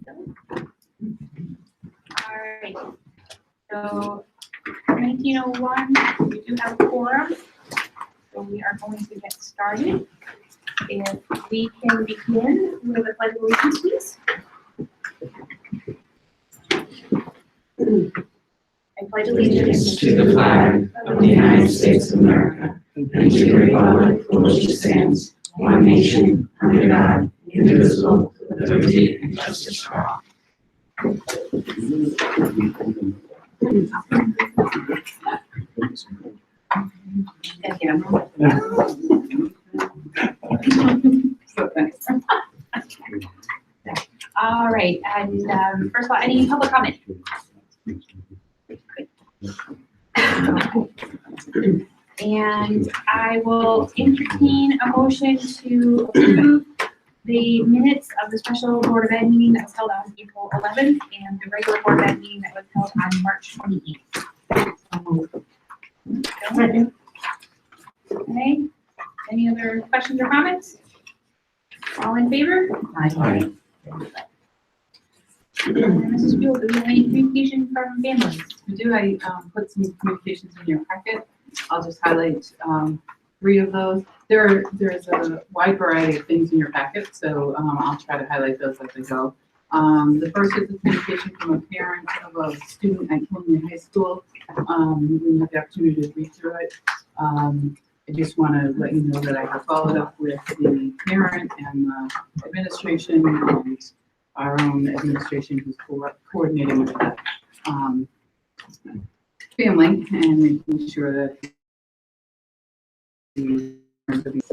All right. So 1901, we do have a quorum. So we are going to get started. If we can begin with a pledge of allegiance, please. I pledge allegiance To the flag of the United States of America and to the republic for which it stands, one nation, under God, indivisible, with liberty and justice for all. Thank you. All right, and first of all, any public comment? And I will entertain a motion to approve the minutes of the special Board of Ed meeting that was held on April 11th and the regular Board of Ed meeting that was held on March 28th. Okay, any other questions or comments? All in favor? Aye. Mrs. Buell, do you have any communication from families? I do. I put some communications in your packet. I'll just highlight 3 of those. There's a wide variety of things in your packet, so I'll try to highlight those as I go. The first is a communication from a parent of a student at Killian High School. We had the opportunity to read through it. I just want to let you know that I have followed up with the parent and the administration and our own administration who's coordinating with that family and making sure that the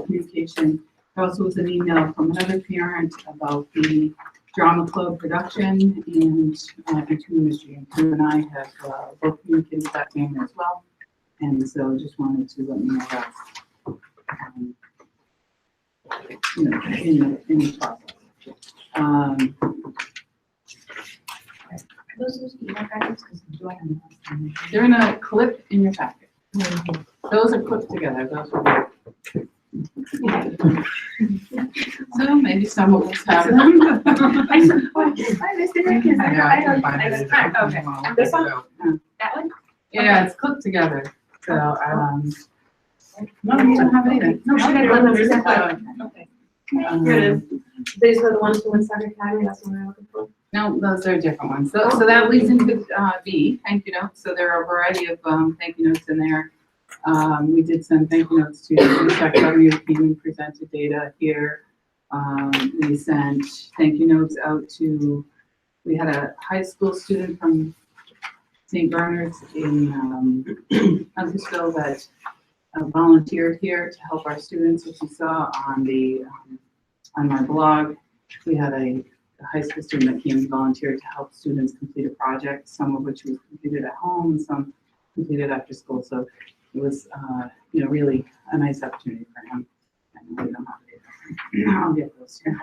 communication. There also was an email from another parent about the drama club production, and between Mr. Yanku and I have both communicated with that family as well. And so just wanted to let you know that's in the process. Those email packets, because do I have They're in a clip in your packet. Those are clipped together. Those are so maybe some of us have them. I missed it because I don't. Okay, this one? That one? Yeah, it's clipped together. So no, you don't have anything. No, she had one that was okay. These are the ones from Woodstock Academy, that's what we're looking for. No, those are different ones. So that leads into B, thank you notes. So there are a variety of thank you notes in there. We did send thank you notes to the Woodstock Academy who came and presented data here. We sent thank you notes out to, we had a high school student from St. Bernard's in Huntersville that volunteered here to help our students, which you saw on the on my blog. We had a high school student that came and volunteered to help students complete a project, some of which was completed at home and some completed after school. So it was, really a nice opportunity for him. I know we don't have it. I'll get those here.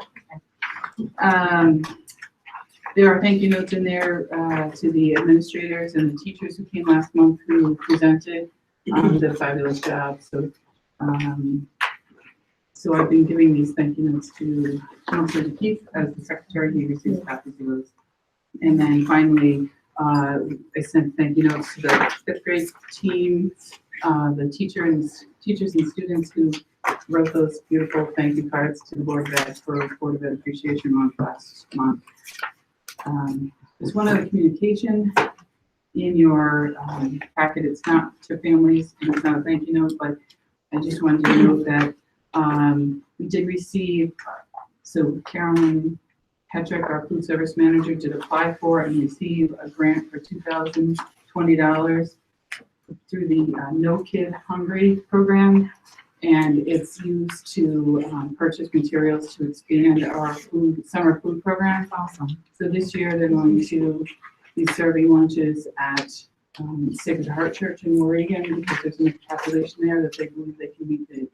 There are thank you notes in there to the administrators and the teachers who came last month who presented. Did a fabulous job. So I've been giving these thank you notes to Counselor DeKeith as the secretary. He receives copies of those. And then finally, I sent thank you notes to the 5th grade team, the teachers and students who wrote those beautiful thank you cards to the Board of Ed for Board of Ed Appreciation Month last month. There's one other communication in your packet. It's not to families and it's not a thank you note, but I just wanted to note that we did receive, so Carolyn Petrick, our food service manager, did apply for and receive a grant for $2,020 through the No Kid Hungry program. And it's used to purchase materials to expand our summer food program. Awesome. So this year they're going to be serving lunches at Sacred Heart Church in Moragan because there's enough population there that they believe they can meet the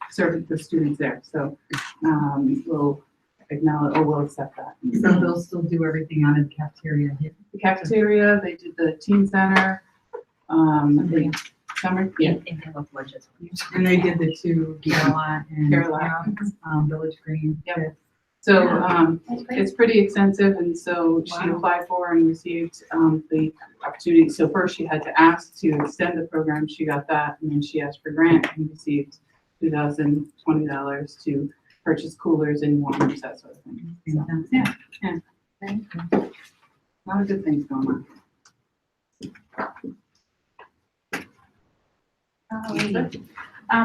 serving the students there. So we'll acknowledge, or we'll accept that. So they'll still do everything out in the cafeteria here. The cafeteria, they did the teen center, the summer, yeah. And they did the 2 Caroline and Caroline. Village Green. Yep. So, That's great. it's pretty extensive, and so she Wow. applied for and received, the opportunity. So first she had to ask to extend the program, she got that, and then she asked for grant and received $2,020 to purchase coolers and warmers, that sort of thing. So, yeah, a lot of good things going on.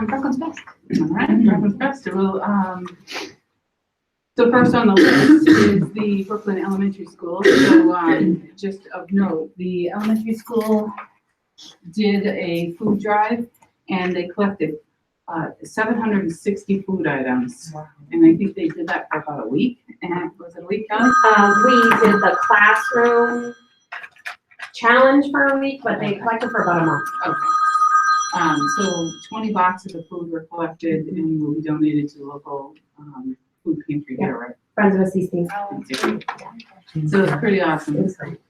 Brooklyn's Best. All right, Brooklyn Festival. So first on the list is the Brooklyn Elementary School. So, just of note, the elementary school did a food drive and they collected 760 food items. And I think they did that for about a week. And was it a week, Kelly? We did the classroom challenge for a week, but they collected for about a month. Okay. So 20 boxes of food were collected and will be donated to the local food pantry here, right? Friends of Assisting. So it's pretty It awesome. was great.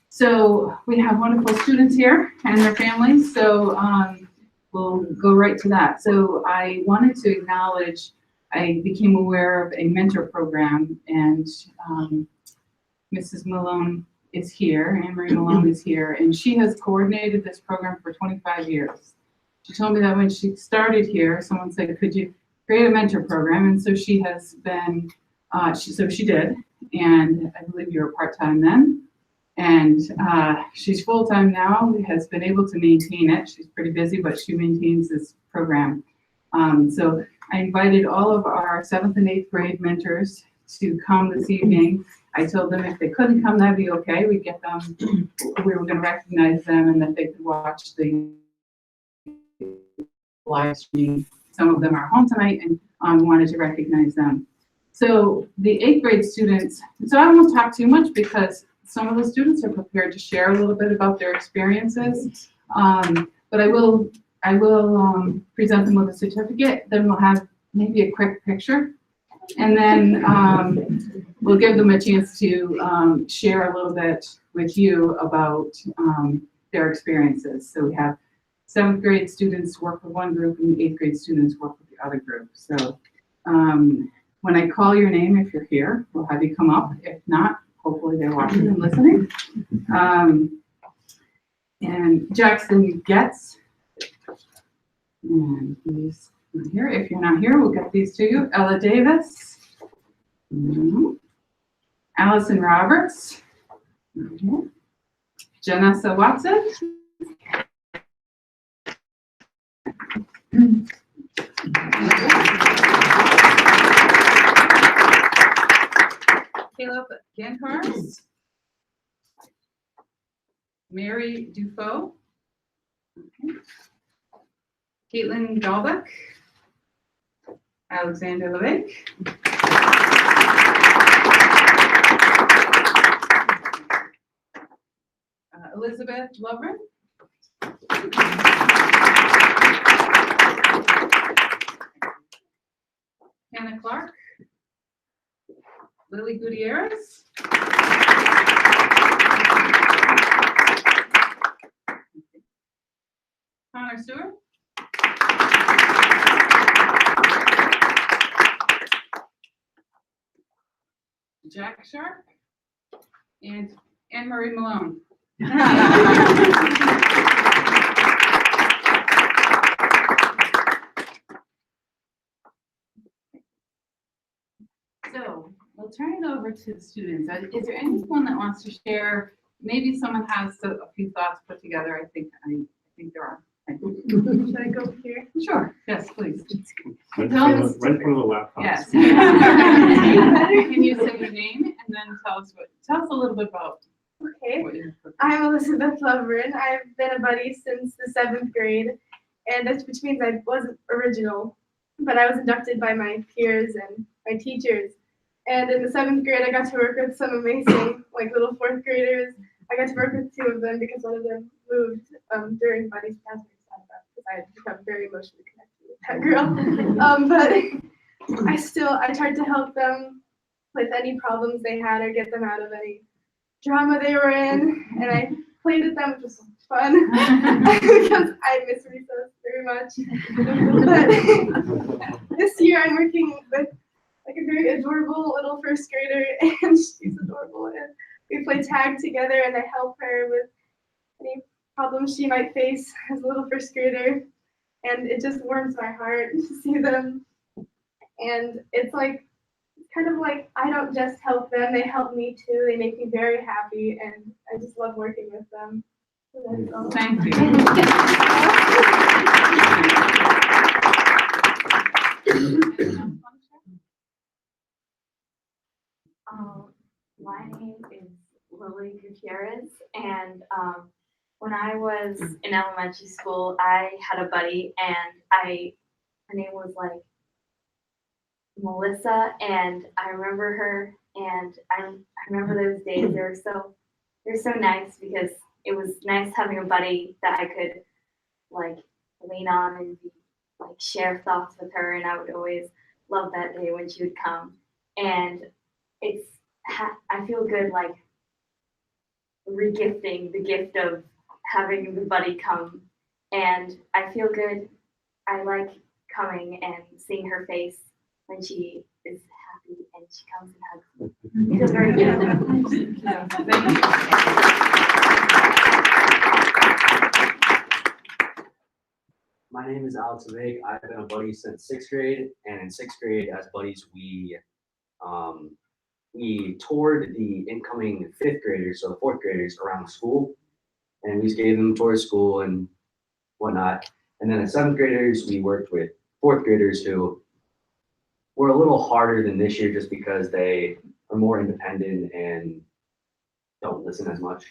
So we have wonderful students here and their families, so we'll go right to that. So I wanted to acknowledge, I became aware of a mentor program, and Mrs. Malone is here, Anne Marie Malone is here, and she has coordinated this program for 25 years. She told me that when she started here, someone said, could you create a mentor program? And so she has been, she did, and I believe you were part-time then. And she's full-time now, has been able to maintain it. She's pretty busy, but she maintains this program. So I invited all of our 7th and 8th grade mentors to come this evening. I told them if they couldn't come, that'd be okay. We'd get them, we were gonna recognize them and that they could watch the live stream. Some of them are home tonight and wanted to recognize them. So the 8th grade students, so I won't talk too much because some of the students are prepared to share a little bit about their experiences. But I will present them with a certificate, then we'll have maybe a quick picture. And then we'll give them a chance to share a little bit with you about their experiences. So we have 7th grade students work with one group and the 8th grade students work with the other group. So when I call your name, if you're here, we'll have you come up. If not, hopefully they're watching and listening. And Jackson Getz, and he's not here. If you're not here, we'll get these to you. Ella Davis, Allison Roberts, Janessa Watson, Caleb Genhars, Mary Dufault, Caitlin Dalbeck, Alexander Levesque, Elizabeth Lovren, Hannah Clark, Lily Gutierrez, Connor Stewart, Jack Sharp, and Anne Marie Malone. So we'll turn it over to the students. Is there anyone that wants to share? Maybe someone has a few thoughts put together. I think there are. Should I go here? Sure. Yes, please. Right Tell from us- the laptops. Yes. Can you say your name and then tell us a little bit about Okay, what you're. I'm Elizabeth Lovren. I've been a buddy since the 7th grade, which means I wasn't original, but I was inducted by my peers and my teachers. And in the 7th grade, I got to work with some amazing, little 4th graders. I got to work with 2 of them because one of them moved during Buddy's passing, because I had become very emotionally connected with that girl. But I tried to help them with any problems they had or get them out of any drama they were in, and I played with them, which was so fun because I miss recess very much. But this year I'm working with like a very adorable little first grader, and she's adorable. And we play tag together, and I help her with any problems she might face as a little first grader. And it just warms my heart to see them. And it's like, kind of like I don't just help them, they help me too. They make me very happy, and I just love working with them. So that's all. Thank you. My name is Lily Gutierrez, and when I was in elementary school, I had a buddy, and her name was like Melissa, and I remember her, and I remember those days. They were so nice because it was nice having a buddy that I could like lean on and be, like share thoughts with her, and I would always love that day when she would come. And I feel good like regifting the gift of having the buddy come, and I feel good. I like coming and seeing her face when she is happy and she comes and hugs me. It feels very My name is Alex Vig. I've been a buddy since 6th grade, and in 6th grade, as buddies, we toured the incoming 5th graders, so the 4th graders, around the school, and we just gave them a tour of school and whatnot. And then as 7th graders, we worked with 4th graders who were a little harder than this year, just because they are more independent and don't listen as much.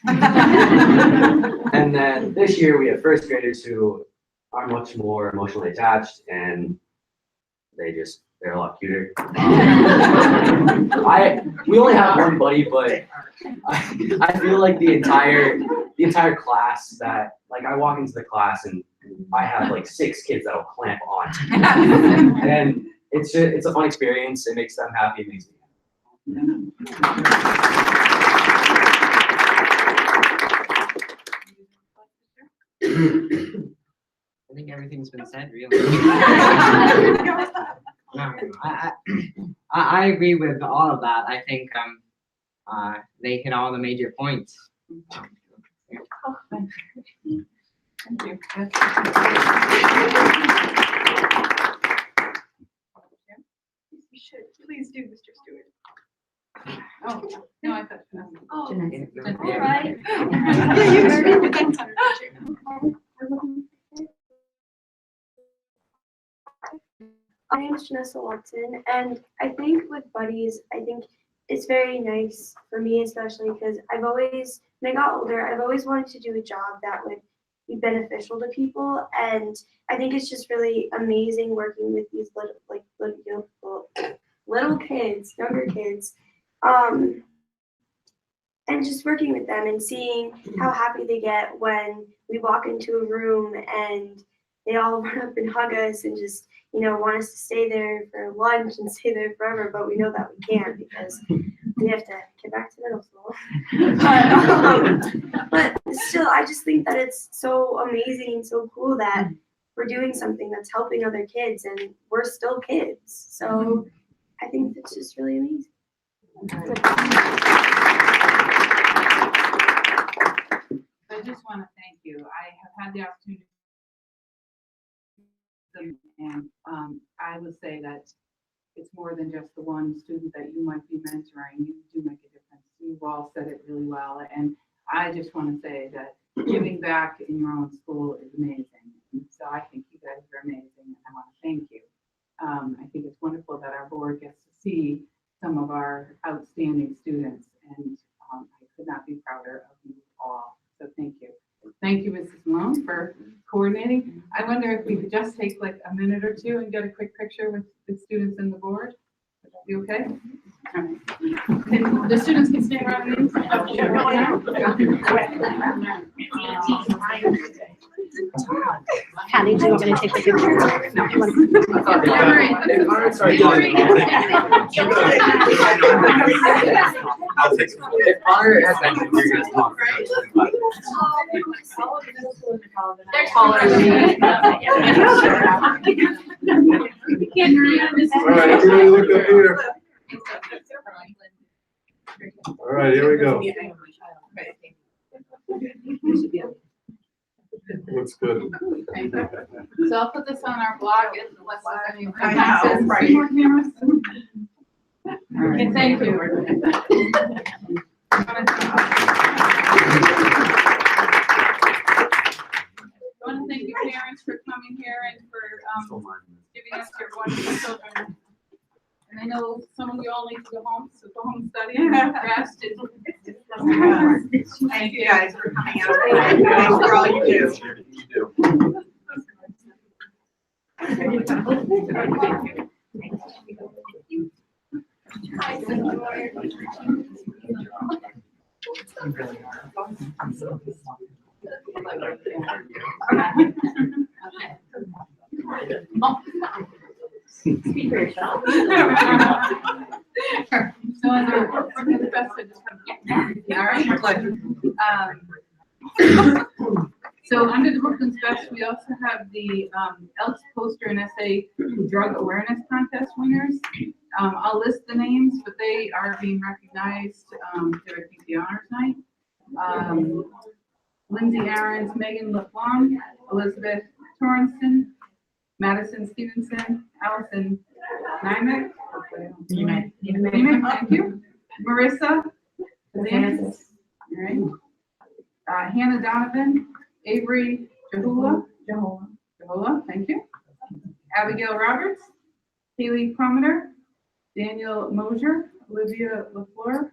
And then this year, we have 1st graders who are much more emotionally attached, and they're a lot cuter. We only have one buddy, but I feel like the entire class, that like I walk into the class and I have like 6 kids that'll clamp on, and it's a fun experience. It makes them happy. It makes me happy. I think everything's been said, really. I agree with all of that. I think they hit all the major points. Thank you. You should, please do, Mr. Stewart. Oh, no, I thought. Oh, all Yeah. right. My name is Janessa Watson, and I think with buddies, I think it's very nice for me, especially because when I got older, I've always wanted to do a job that would be beneficial to people, and I think it's just really amazing working with these little kids, younger kids, and just working with them and seeing how happy they get when we walk into a room and they all run up and hug us and just, want us to stay there for lunch and stay there forever, but we know that we can't because we have to get back to middle school. But still, I just think that it's so amazing and so cool that we're doing something that's helping other kids, and we're still kids. So I think it's just really amazing. I just want to thank you. I have had the opportunity and I would say that it's more than just the one student that you might be mentoring. You do make a difference. You've all said it really well, and I just want to say that giving back in your own school is amazing. And so I think you guys are amazing, and I want to thank you. I think it's wonderful that our board gets to see some of our outstanding students, and I could not be prouder of you all. So thank you. Thank you, Mrs. Malone, for coordinating. I wonder if we could just take like a minute or two and get a quick picture with the students and the board. Would that be okay? All right. The students can stay around in front. Patty, do you want me to take the picture? I'll take it. If Connor has anything, you're gonna talk. They're taller than me. Can't remember this. All right, everybody look up here. All right, here we go. Looks good. So I'll put this on our blog unless there's any. I know, right. Three more cameras? Okay, thank you. I want to thank your parents for coming here and for giving us your wonderful children. And I know some of you all need to go home, so go home and study and rest. Thank you guys for coming out. Thanks for all you do. Speak for yourself. So under the best, I just all right, pleasure. So under the Brooklyn's Best, we also have the ELS poster and essay drug awareness contest winners. I'll list the names, but they are being recognized through, I think, the honors night. Lindsay Aarons, Megan LaFlamme, Elizabeth Torrenson, Madison Stevenson, Allison Nymek. Nymek, thank you. Marissa Zantis, all right. Hannah Donovan, Avery Jahula, thank you. Abigail Roberts, Haley Crometer, Daniel Mosier, Olivia LaFleur,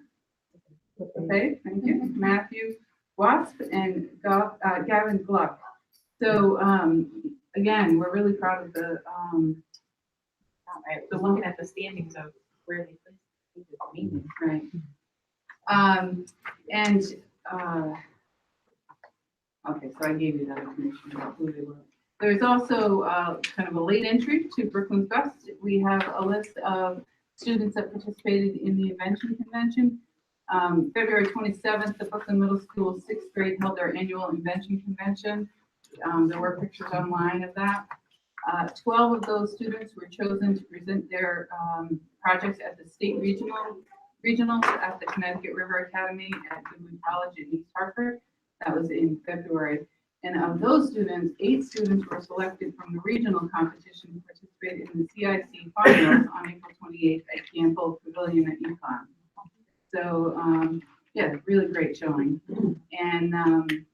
okay, thank you. Matthew Wasp, and Gavin Gluck. So, again, we're really proud of the, So looking at the standings of where they placed. right. Okay, so I gave you that information about who they were. There's also kind of a late entry to Brooklyn's Best. We have a list of students that participated in the Invention Convention. February 27th, the Brooklyn Middle School 6th grade held their annual Invention Convention. There were pictures online of that. 12 of those students were chosen to present their projects at the state regionals at the Connecticut River Academy at Goodwin College in East Hartford. That was in February. And of those students, 8 students were selected from the regional competition to participate in the CIC finals on April 28th at Campbell Pavilion at UConn. So, yeah, really great showing. And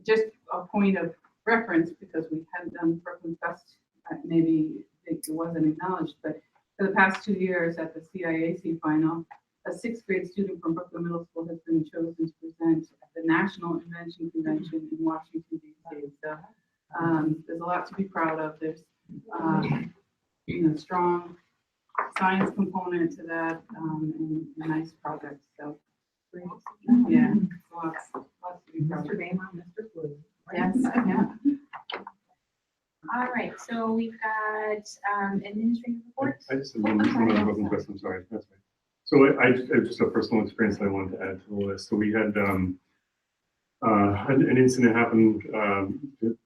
just a point of reference, because we hadn't done Brooklyn's Best, maybe it wasn't acknowledged, but for the past 2 years at the CIAC final, a 6th grade student from Brooklyn Middle School has been chosen to present at the National Invention Convention in Washington, D.C. So there's a lot to be proud of. There's strong science component to that, and nice projects. So yeah, lots to be proud of. Mr. Damon, Mr. Blue. Yes, yeah. All right, so we've got administrative reports. I just have one question, I'm sorry. That's right. So I just a personal experience that I wanted to add to the list. So we had an incident happen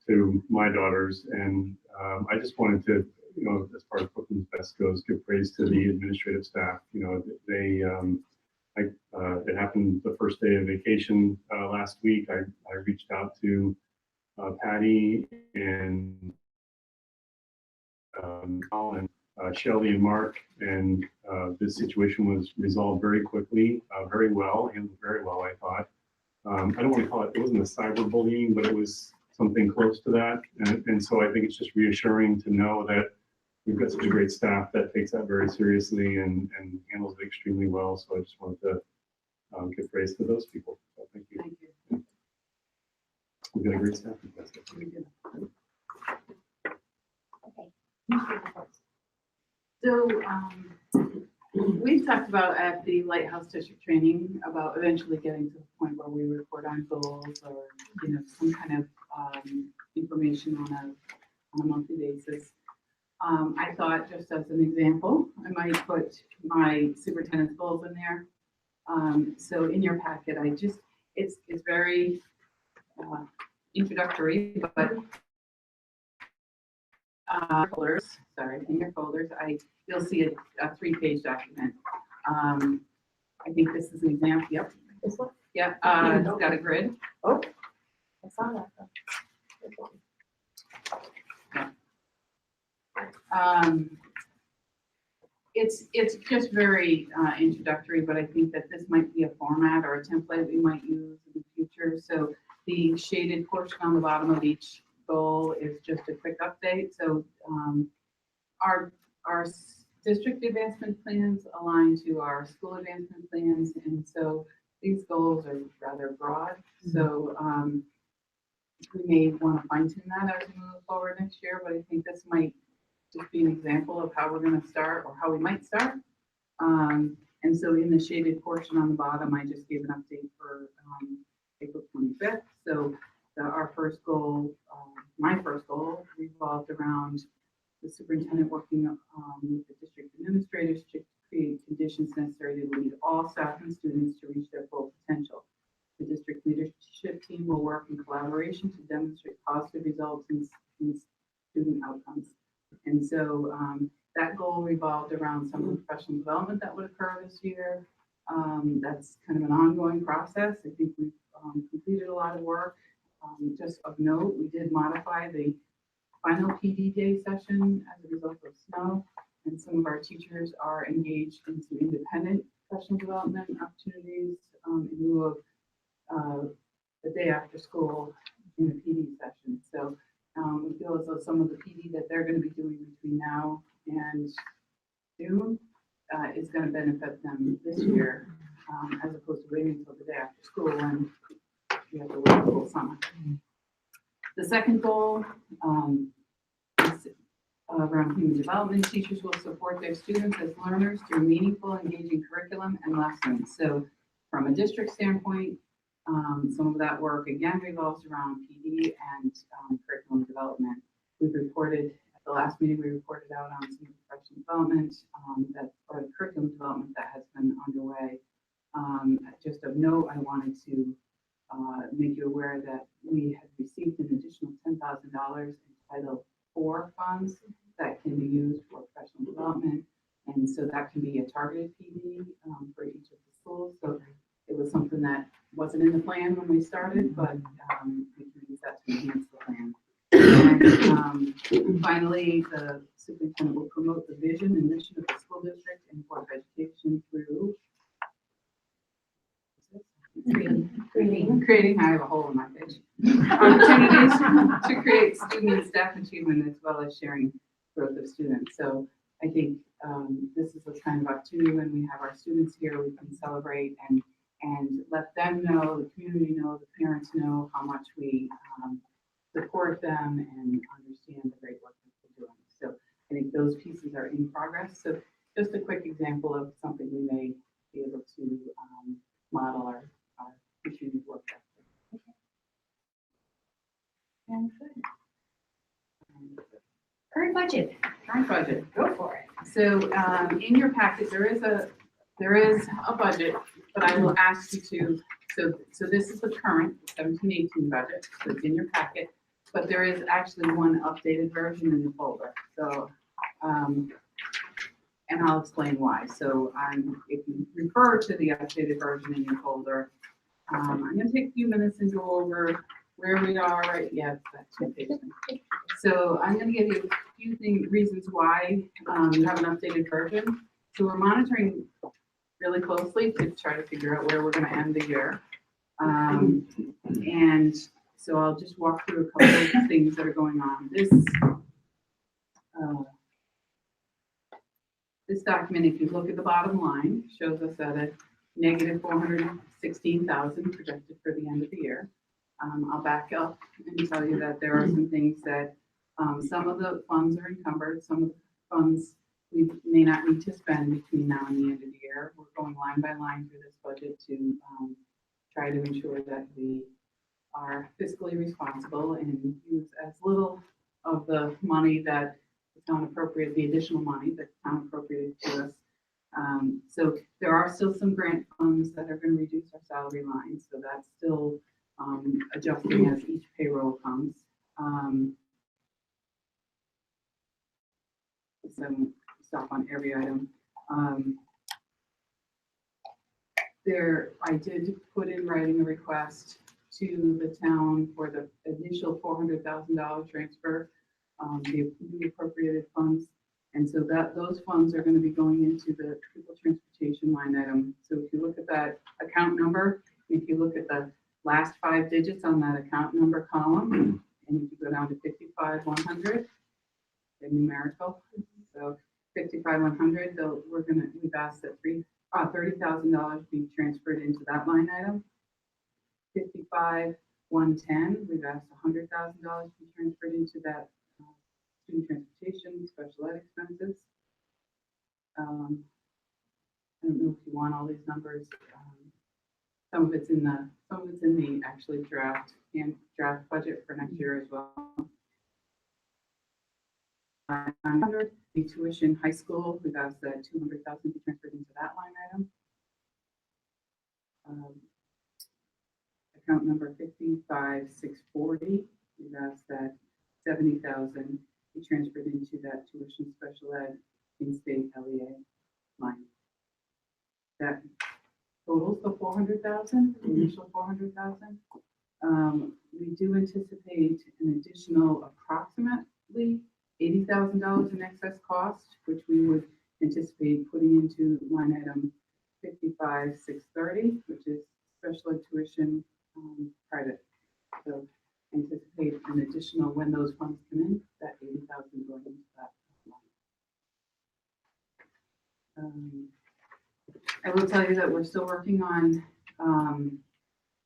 to my daughters, and I just wanted to, as far as Brooklyn's Best goes, give praise to the administrative staff. They it happened the first day of vacation last week. I reached out to Patty and Colin, Shelly and Mark, and this situation was resolved very quickly, very well, handled very well, I thought. I don't want to call it wasn't a cyberbullying, but it was something close to that. And so I think it's just reassuring to know that we've got such a great staff that takes that very seriously and handles it extremely well. So I just wanted to give praise to those people. So thank you. Thank you. We've got a great staff. So we've talked about at the Lighthouse District training about eventually getting to the point where we report on goals or some kind of information on a monthly basis. I thought, just as an example, I might put my superintendent's goals in there. So in your packet, it's very introductory, but Folders, sorry, in your folders, you'll see a 3-page document. I think this is an example, yep. This one? Yeah, it's got a grid. I saw that. This one. It's just very introductory, but I think that this might be a format or a template we might use in the future. So the shaded portion on the bottom of each goal is just a quick update. So our district advancement plans align to our school advancement plans, and so these goals are rather broad. So we may want to fine tune that as we move forward next year, but I think this might just be an example of how we're going to start or how we might start. And so in the shaded portion on the bottom, I just gave an update for April 25th. So our first goal, my first goal, revolved around the superintendent working with the district administrators to create conditions necessary to lead all staff and students to reach their full potential. The district leadership team will work in collaboration to demonstrate positive results in student outcomes. And so that goal revolved around some of the professional development that would occur this year. That's kind of an ongoing process. I think we've completed a lot of work. Just of note, we did modify the final PD day session as a result of snow, and some of our teachers are engaged in some independent professional development opportunities in lieu of the day after school in the PD session. So we feel as though some of the PD that they're going to be doing between now and June is going to benefit them this year, as opposed to waiting until the day after school when we have to wait the whole summer. The second goal is around human development. Teachers will support their students as learners through meaningful, engaging curriculum and lessons. So from a district standpoint, some of that work again revolves around PD and curriculum development. We've reported at the last meeting, we reported out on some professional development or the curriculum development that has been underway. Just of note, I wanted to make you aware that we have received an additional $10,000 in Title IV funds that can be used for professional development, and so that can be a targeted PD for each of the schools. So it was something that wasn't in the plan when we started, but we can use that to enhance the plan. And finally, the superintendent will promote the vision and mission of the school district and Board of Education through creating, I have a hole in my page, opportunities to create student and staff achievement as well as sharing growth of students. So I think this is a kind of opportunity when we have our students here, we can celebrate and let them know, the community know, the parents know how much we support them and understand the great work that they're doing. So I think those pieces are in progress. So just a quick example of something we may be able to model our continued work. And good. Current budget. Current budget. Go for it. So in your packet, there is a budget, but I will ask you to, so this is the current 17-18 budget, so it's in your packet, but there is actually one updated version in the folder. So, and I'll explain why. So if you refer to the updated version in your folder, I'm going to take a few minutes and go over where we are right. Yeah, that's 2 pages. So I'm going to give you a few reasons why you have an updated version. So we're monitoring really closely to try to figure out where we're going to end the year. And so I'll just walk through a couple of things that are going on. This document, if you look at the bottom line, shows us at a negative 416,000 projected for the end of the year. I'll back up and tell you that there are some things that some of the funds are encumbered, some of the funds we may not need to spend between now and the end of the year. We're going line by line through this budget to try to ensure that we are fiscally responsible and use as little of the money that the town appropriated, the additional money that the town appropriated to us. So there are still some grant funds that are going to reduce our salary line, so that's still adjusting as each payroll comes. some stuff on every item. I did put in writing a request to the town for the initial $400,000 transfer, the appropriated funds. And so those funds are gonna be going into the pupil transportation line item. So if you look at that account number, if you look at the last 5 digits on that account number column, and if you go down to 55-100, the numerical, so 55-100, we've asked that $30,000 be transferred into that line item. 55-110, we've asked $100,000 be transferred into that student transportation, special ed expenses. I don't know if you want all these numbers. Some of it's in the actually draft budget for next year as well. 900, the tuition high school, we've asked that $200,000 be transferred into that line item. Account number 55-640, we've asked that $70,000 be transferred into that tuition special ed in-state LEA line. That totals the 400,000, the initial 400,000. We do anticipate an additional approximately $80,000 in excess cost, which we would anticipate putting into line item 55-630, which is special ed tuition private. So anticipate an additional, when those funds come in, that 80,000 going into that line. I will tell you that we're still working on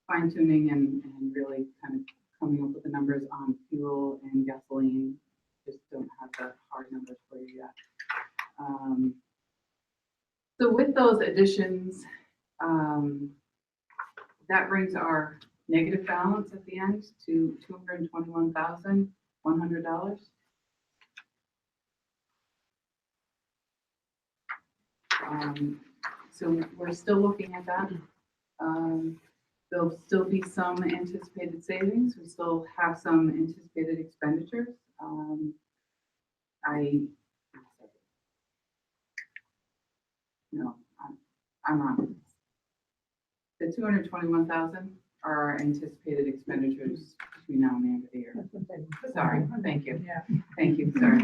fine tuning and really kind of coming up with the numbers on fuel and gasoline. Just don't have the hard numbers for you yet. So with those additions, that brings our negative balance at the end to $221,100. So we're still looking at that. There'll still be some anticipated savings. We still have some anticipated expenditures. I'm wrong. The 221,000 are our anticipated expenditures between now and the end of the year. Sorry, thank you. Yeah. Thank you, sorry.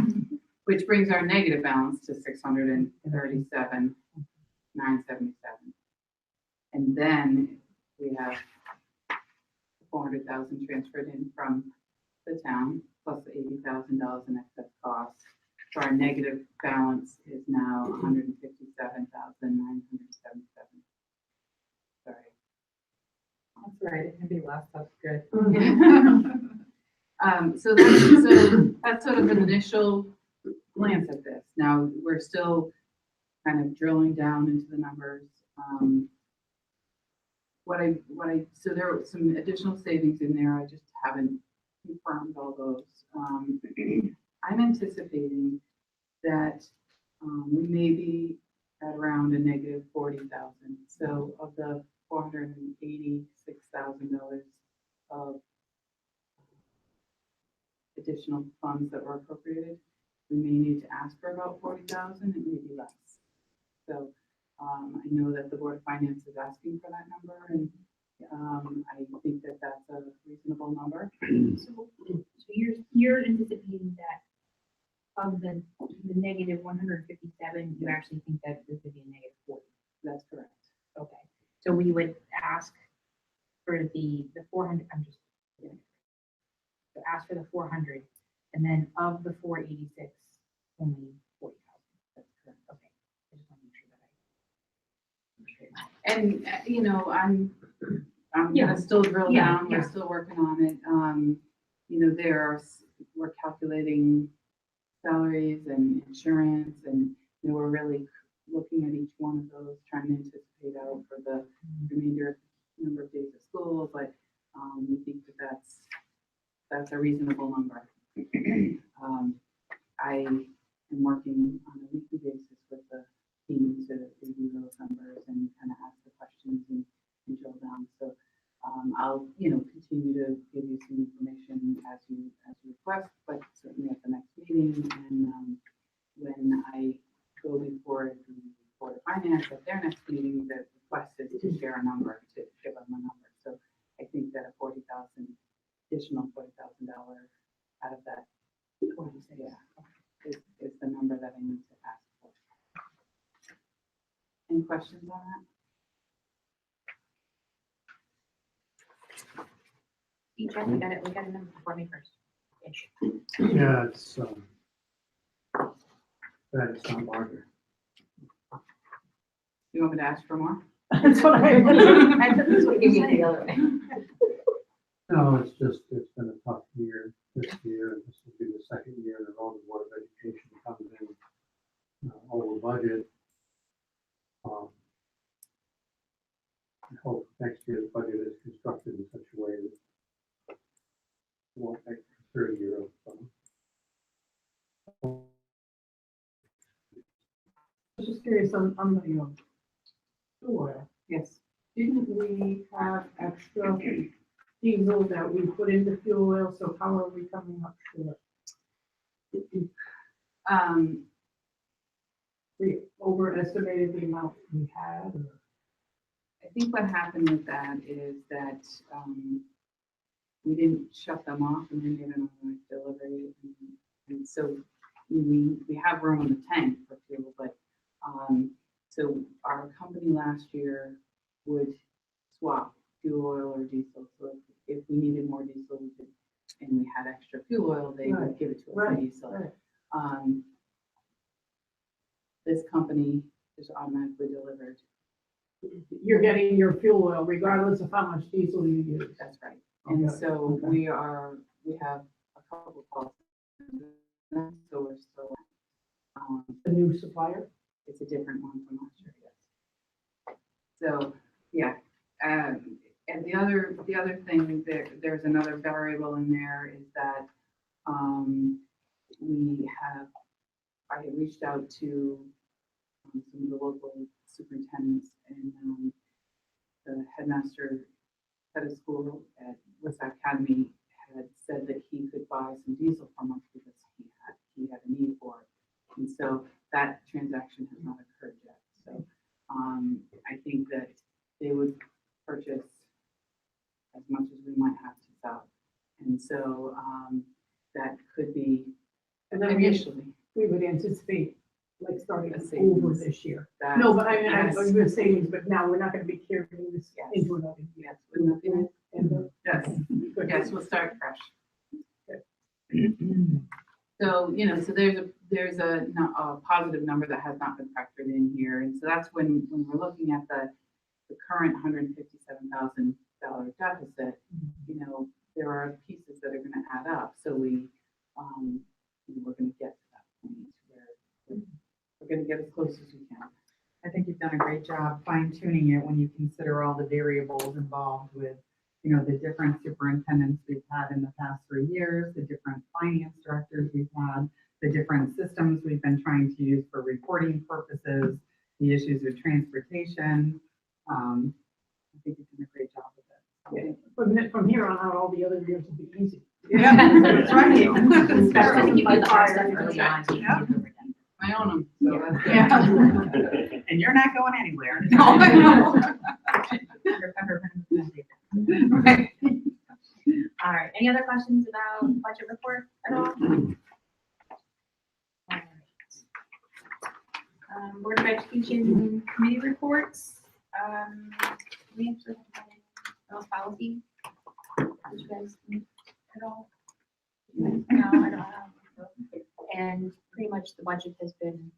Which brings our negative balance to 637,977. And then we have 400,000 transferred in from the town, plus the $80,000 in excess costs. So our negative balance is now 157,977. Sorry. That's right, it can be less, that's good. So that's sort of an initial glance at this. Now, we're still kind of drilling down into the numbers. So there are some additional savings in there. I just haven't confirmed all those. I'm anticipating that we may be at around a negative 40,000. So of the $486,000 of additional funds that were appropriated, we may need to ask for about 40,000. It may be less. So I know that the Board of Finance is asking for that number, and I think that that's a reasonable number. So you're anticipating that of the negative 157, you actually think that this would be a negative 40? That's correct. Okay, so we would ask for the 400, so ask for the 400, and then of the 486, only 40,000. That's correct. Okay, I just want to make sure that And I'm Yeah. gonna still drill Yeah, down. yeah. We're still working on it. We're calculating salaries and insurance, and we're really looking at each one of those, trying to anticipate out for the remainder number of days of school. But we think that that's a reasonable number. I am working on a weekly basis with the team to review those numbers and kind of ask the questions and drill down. So I'll continue to give you some information as you request, but certainly at the next meeting and when requested to share a number, to give them a number. So I think that a additional $40,000 out of that, what do you say, yeah, is the number that I need to ask for. Any questions on that? Jeff, we got a number for me first. Yeah, it's, that is not larger. You want me to ask for more? That's what I. That's what gives you the other way. No, it's just, it's been a tough year this year, and this will be the second year in a row the Board of Education comes in over budget. I hope next year's budget is constructed in such a way that it won't make a 30-year old. I was just curious on the fuel oil. Yes. Didn't we have extra diesel that we put into fuel oil, so how are we coming up short? We overestimated the amount we had, or? I think what happened with that is that we didn't shut them off and then get an automatic delivery. And so we have room in the tank for fuel, but so our company last year would swap fuel oil or diesel. So if we needed more diesel, we could, and we had extra fuel oil, they would give it to us in diesel. Right. This company is automatically delivered. You're getting your fuel oil regardless of how much diesel you use. That's right. And Okay, so okay. we have a couple of calls. So we're still, The new supplier? it's a different one from last year, yes. So, yeah. And the other thing, there's another variable in there is that I had reached out to some of the local superintendents, and the headmaster at a school at Woodstock Academy had said that he could buy some diesel from us because he had a need for it. And so that transaction has not occurred yet. So I think that they would purchase as much as we might have to sell. And so that could be And then initially. we would anticipate like starting A over savings. this year. That's- No, but I mean, yes. I was gonna savings, but now we're not gonna be carrying this Yes. into another year. Yes, wouldn't that be nice? And, Yes, good. yes, we'll start fresh. So, so there's a positive number that has not been factored in here. And so that's when we're looking at the current $157,000 deficit, there are pieces that are gonna add up. So we're gonna get to that point where we're gonna get as close as we can. I think you've done a great job fine tuning it when you consider all the variables involved with, the different superintendents we've had in the past 3 years, the different finance directors we've had, the different systems we've been trying to use for reporting purposes, the issues with transportation. I think you've done a great job with it. From here on out, all the other years will be easy. Yeah, that's right. Especially if you do the hard stuff That's early right. on, so you can do it again. I own them, so that's good. Yeah. And you're not going anywhere. No, I know. Right. All right, any other questions about budget report at all? All right. Board of Education committee reports. We actually have those policy. Did you guys need at all? No, I don't have. And pretty much the budget has been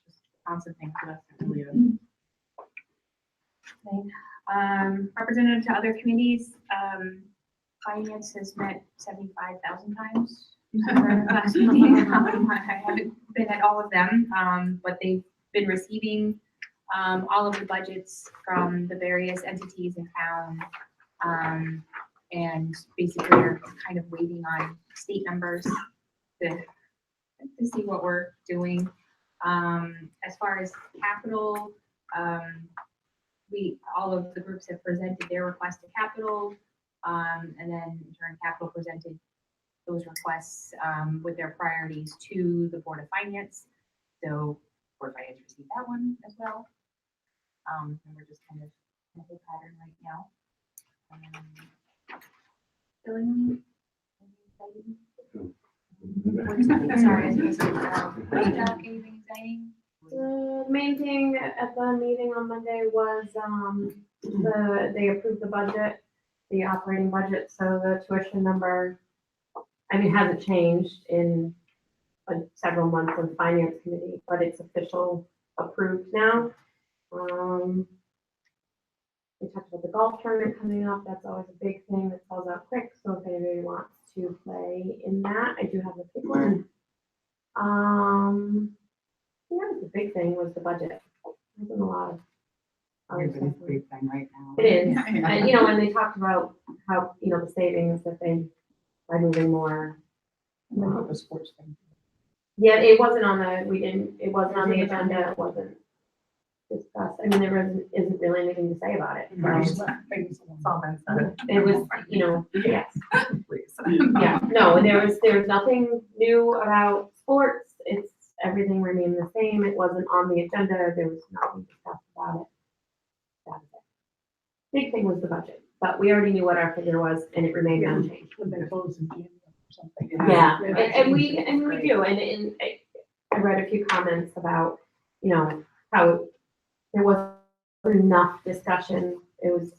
just a constant thing for us. Okay. Representative to other committees, finance has met 75,000 times. since our last meeting. I haven't been at all of them, but they've been receiving all of the budgets from the various entities in town. And basically are kind of waiting on state numbers to see what we're doing. As far as capital, all of the groups have presented their request to capital, and then in turn capital presented those requests with their priorities to the Board of Finance. So Board of Finance received that one as well. And we're just kind of in a pattern right now. Filling. Sorry, I was anything exciting? The main thing at the meeting on Monday was, they approved the budget, the operating budget, so the tuition number, I mean, hasn't changed in several months of finance committee, but it's official approved now. We talked about the golf tournament coming up, that's always a big thing that sells out quick, so if anybody wants to play in that, I do have the paperwork. Yeah, the big thing was the budget. There's been a lot of. Everybody's big thing right now. It is, Yeah. and, you know, when they talked about how, you know, the savings that they, by moving more. The sports thing. Yeah, it wasn't on it wasn't on the agenda, it wasn't discussed, I mean, there isn't really anything to say about it. So. It's all been said. It was, you know, yes, Please. yeah, no, there was nothing new about sports, everything remained the same, it wasn't on the agenda, there was nothing discussed about it. That was it. Big thing was the budget, but we already knew what our figure was and it remained unchanged. When they close in January or something. Yeah, and we do, and I read a few comments about, you know, how there wasn't enough discussion, it was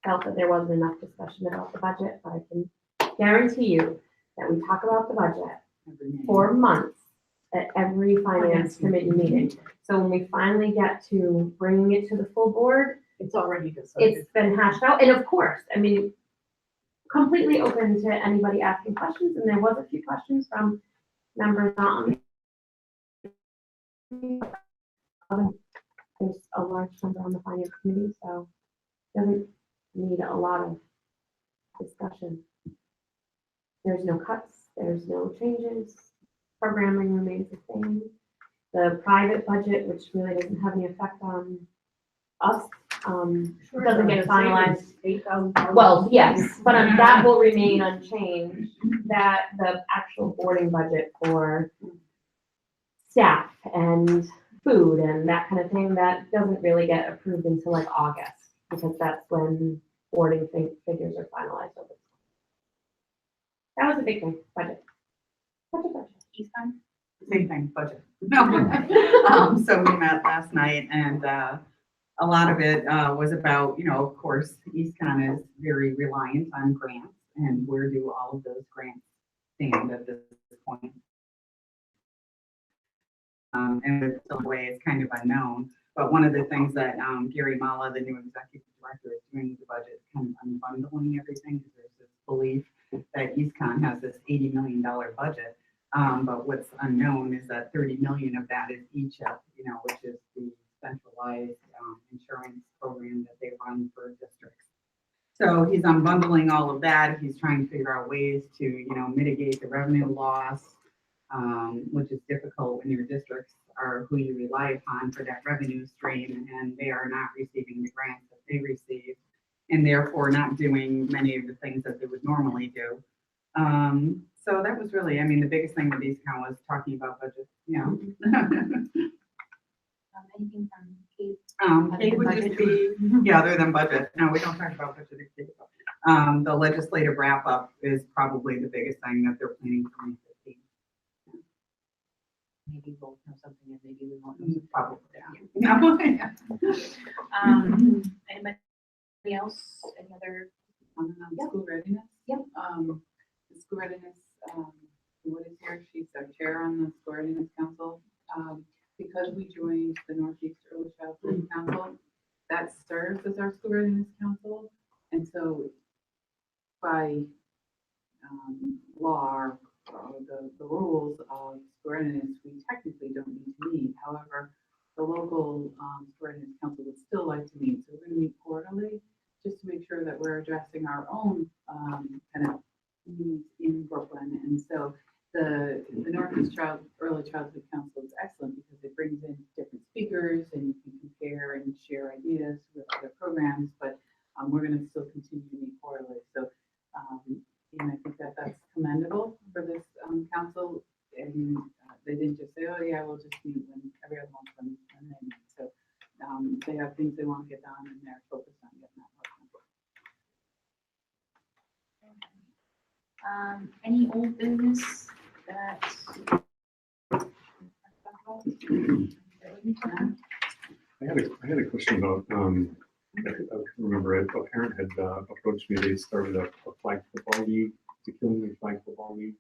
felt that there wasn't enough discussion about the budget, but I can guarantee you that we talk about the budget for months at every finance committee meeting. So when we finally get to bringing it to the full board, It's already decided. it's been hashed out, and of course, I mean, completely open to anybody asking questions, and there was a few questions from members on. There's a large number on the finance committee, so doesn't need a lot of discussion. There's no cuts, there's no changes, programming remains the same. The private budget, which really doesn't have any effect on us, doesn't get finalized. $8,000. Well, yes, but that will remain unchanged, that the actual boarding budget for staff and food and that kind of thing, that doesn't really get approved until like August, because that's when boarding figures are finalized over. That was a big thing, budget. Budget. Easton? Same thing, budget. No. So we met last night and, a lot of it, was about, you know, of course, EastCon is very reliant on grants and where do all of those grants stand at this point? And in some way it's kind of unknown, but one of the things that, Gary Mala, the new executive director, is doing with the budget, kind of unbundling everything, because there's this belief that EastCon has this $80 million budget. But what's unknown is that 30 million of that is ECHIP, you know, which is the centralized insurance program that they run for districts. So he's unbundling all of that. He's trying to figure out ways to, you know, mitigate the revenue loss, which is difficult when your districts are who you rely upon for that revenue stream, and they are not receiving the grants that they receive, and therefore not doing many of the things that they would normally do. So that was really, I mean, the biggest thing with EastCon was talking about budget, you know. Anything from Kate? It would just be, yeah, other than budget. No, we don't talk about budget. The legislative wrap up is probably the biggest thing that they're planning for 2015. Maybe we'll know something and maybe we won't know something. Probably, yeah. Anybody else? Any other? School readiness? Yep. The school readiness, what is here, she's our chair on the school readiness council. Because we joined the Northeast Early Childhood Council, that serves as our school readiness council. And so by law, or the rules of school readiness, we technically don't need to meet. However, the local school readiness council would still like to meet. So we're going to meet quarterly just to make sure that we're addressing our own kind of needs in Brooklyn. And so the Northeast Early Childhood Council is excellent because it brings in different speakers and you can compare and share ideas with other programs, but we're going to still continue to meet quarterly. So, and I think that that's commendable for this council. And they didn't just say, oh yeah, we'll just meet when every other month when they meet. So they have things they want Any old business that? I had a question about, I can remember it, a parent had approached me, they started a flag football league, the Killingley Flag Football League.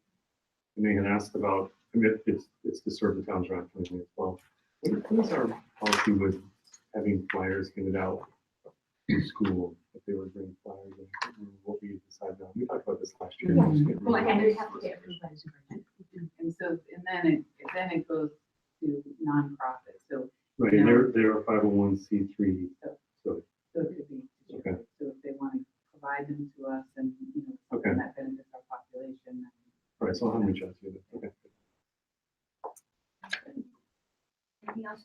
And they had asked about, I mean, it's to serve the towns around Killingley as well. What is our policy with having flyers handed out in school, if they were bringing flyers, and what we decided on? We talked about this last year. Yeah. I just can't Well, remember. and we have to get approved by the superintendent. And so, and then it goes to nonprofit, so, Right, and they're a 501c3, so, so it could be, Okay. so if they want to provide them to us and, you know, Okay. something that benefits our population, then all right, so I'll reach out to you. Okay. Anything else?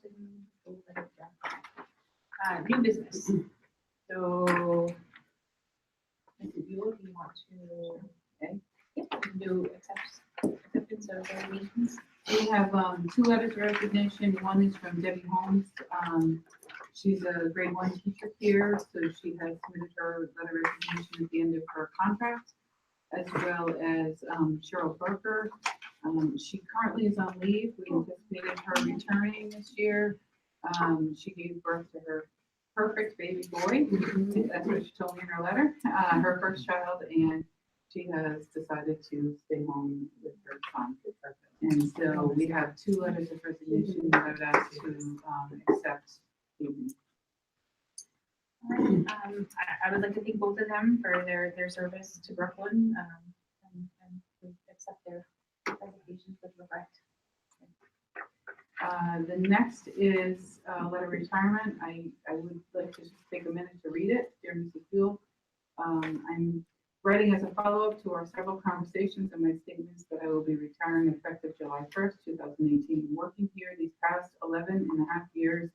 New business. So, Mrs. Buell, do you want to, okay, yeah, do acceptance of resignations? we have, two letters of resignation. One is from Debbie Holmes. She's a grade 1 teacher here, so she has submitted her letter of resignation at the end of her contract, as well as Cheryl Barker. She currently is on leave. We anticipated her returning this year. She gave birth to her perfect baby boy. That's what she told me in her letter, her first child, and she has decided to stay home with her son. And so we have two letters of resignation that I would ask to accept. I would like to thank both of them for their service to Brooklyn, and to accept their resignations with regret. The next is a letter of retirement. I would like to just take a minute to read it, dear Mrs. Buell. I'm writing as a follow-up to our several conversations and my statements that I will be retiring effective July 1st, 2018. Working here these past 11 and a half years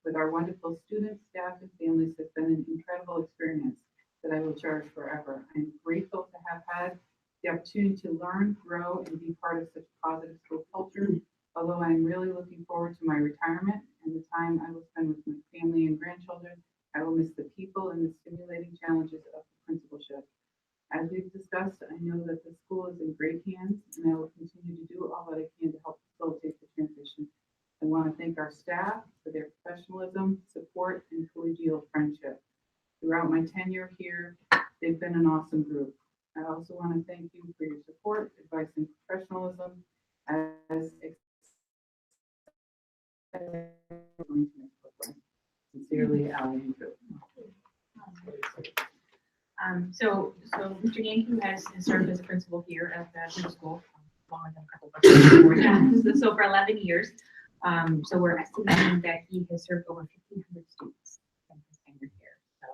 with our wonderful students, staff, and families has been an incredible experience that I will cherish forever. I'm grateful to have had the opportunity to learn, grow, and be part of such positive school culture. Although I'm really looking forward to my retirement and the time I will spend with my family and grandchildren, I will miss the people and the stimulating challenges of the principalship. As we've discussed, I know that the school is in great hands, and I will continue to do all that I can to help facilitate the transition. I want to thank our staff for their professionalism, support, and collegial friendship. Throughout my tenure here, they've been an awesome group. I also want to thank you for your support, advice, and professionalism as sincerely, Ally and Drew. So Mr. Yankee has served as a principal here at the middle school, longer than a couple of us before that. So for 11 years. So we're estimating that he has served over 1,500 students in his tenure here. So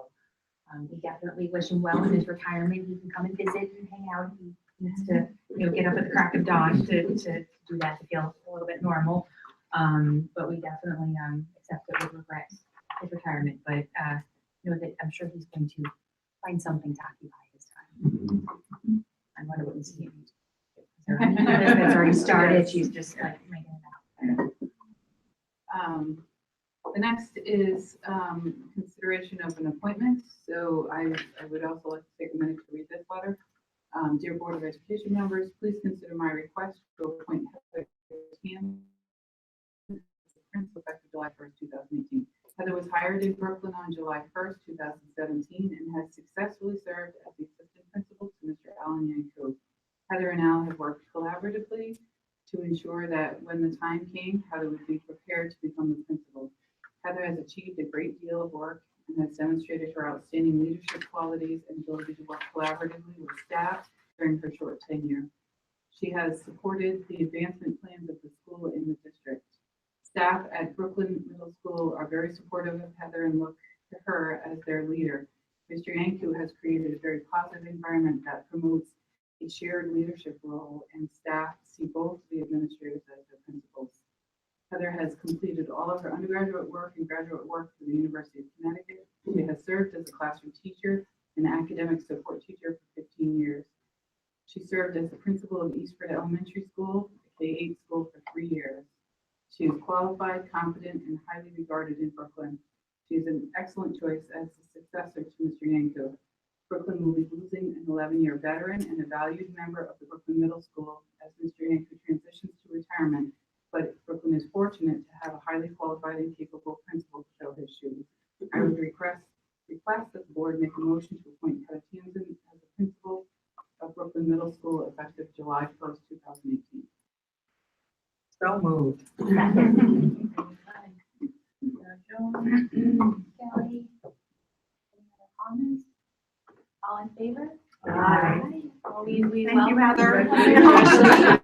we definitely wish him well in his retirement. He can come and visit and hang out. He needs to, get up at the crack of dawn to do that, to feel a little bit normal. But we definitely accept it with regret, his retirement. But know that I'm sure he's going to find something to occupy his time. I wonder what he's doing. That's already started. She's just like making it out. The next is consideration of an appointment. So I would also like to take a minute to read this letter. Dear Board of Education members, please consider my request to appoint Heather Tan as principal effective July 1st, 2018. Heather was hired in Brooklyn on July 1st, 2017, and has successfully served as the assistant principal to Mr. Alan Yanku. Heather and Al have worked collaboratively to ensure that when the time came, Heather would be prepared to become the principal. Heather has achieved a great deal of work and has demonstrated her outstanding leadership qualities and ability to work collaboratively with staff during her short tenure. She has supported the advancement plans of the school in the district. Staff at Brooklyn Middle School are very supportive of Heather and look to her as their leader. Mr. Yanku has created a very positive environment that promotes a shared leadership role, and staff see both the administrators as their principals. Heather has completed all of her undergraduate work and graduate work for the University of Connecticut. She has served as a classroom teacher and academic support teacher for 15 years. She served as the principal of Eastford Elementary School, a K-8 school, for 3 years. She is qualified, competent, and highly regarded in Brooklyn. She is an excellent choice as the successor to Mr. Yanku. Brooklyn will be losing an 11-year veteran and a valued member of the Brooklyn Middle School as Mr. Yankee transitions to retirement, but Brooklyn is fortunate to have a highly qualified and capable principal to fill his shoes. I would request that the board make a motion to appoint Kevin Tamsin as the principal of Brooklyn Middle School effective July 1st, 2018. So moved. Kelly, any other comments? All in favor? Aye. Always, we Thank you, welcome. Heather.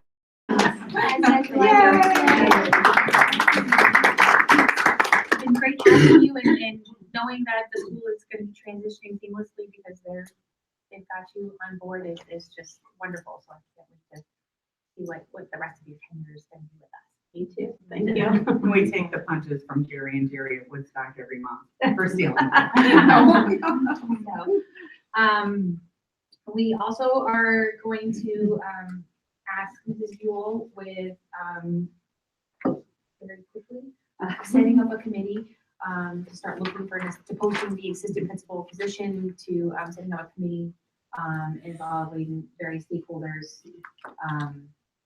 It's been great having you and knowing that the school is going to be transitioning seamlessly because they've got you on board is just wonderful. So I can't wait to see what the rest of your tenure is going to be with us. Me too. Thank you. We take the punches from Jerry and Jerry at Woodstock every month for stealing. So, we also are going to ask Mrs. Buell with very quickly setting up a committee to start looking for to posting the assistant principal position to setting up a committee involving various stakeholders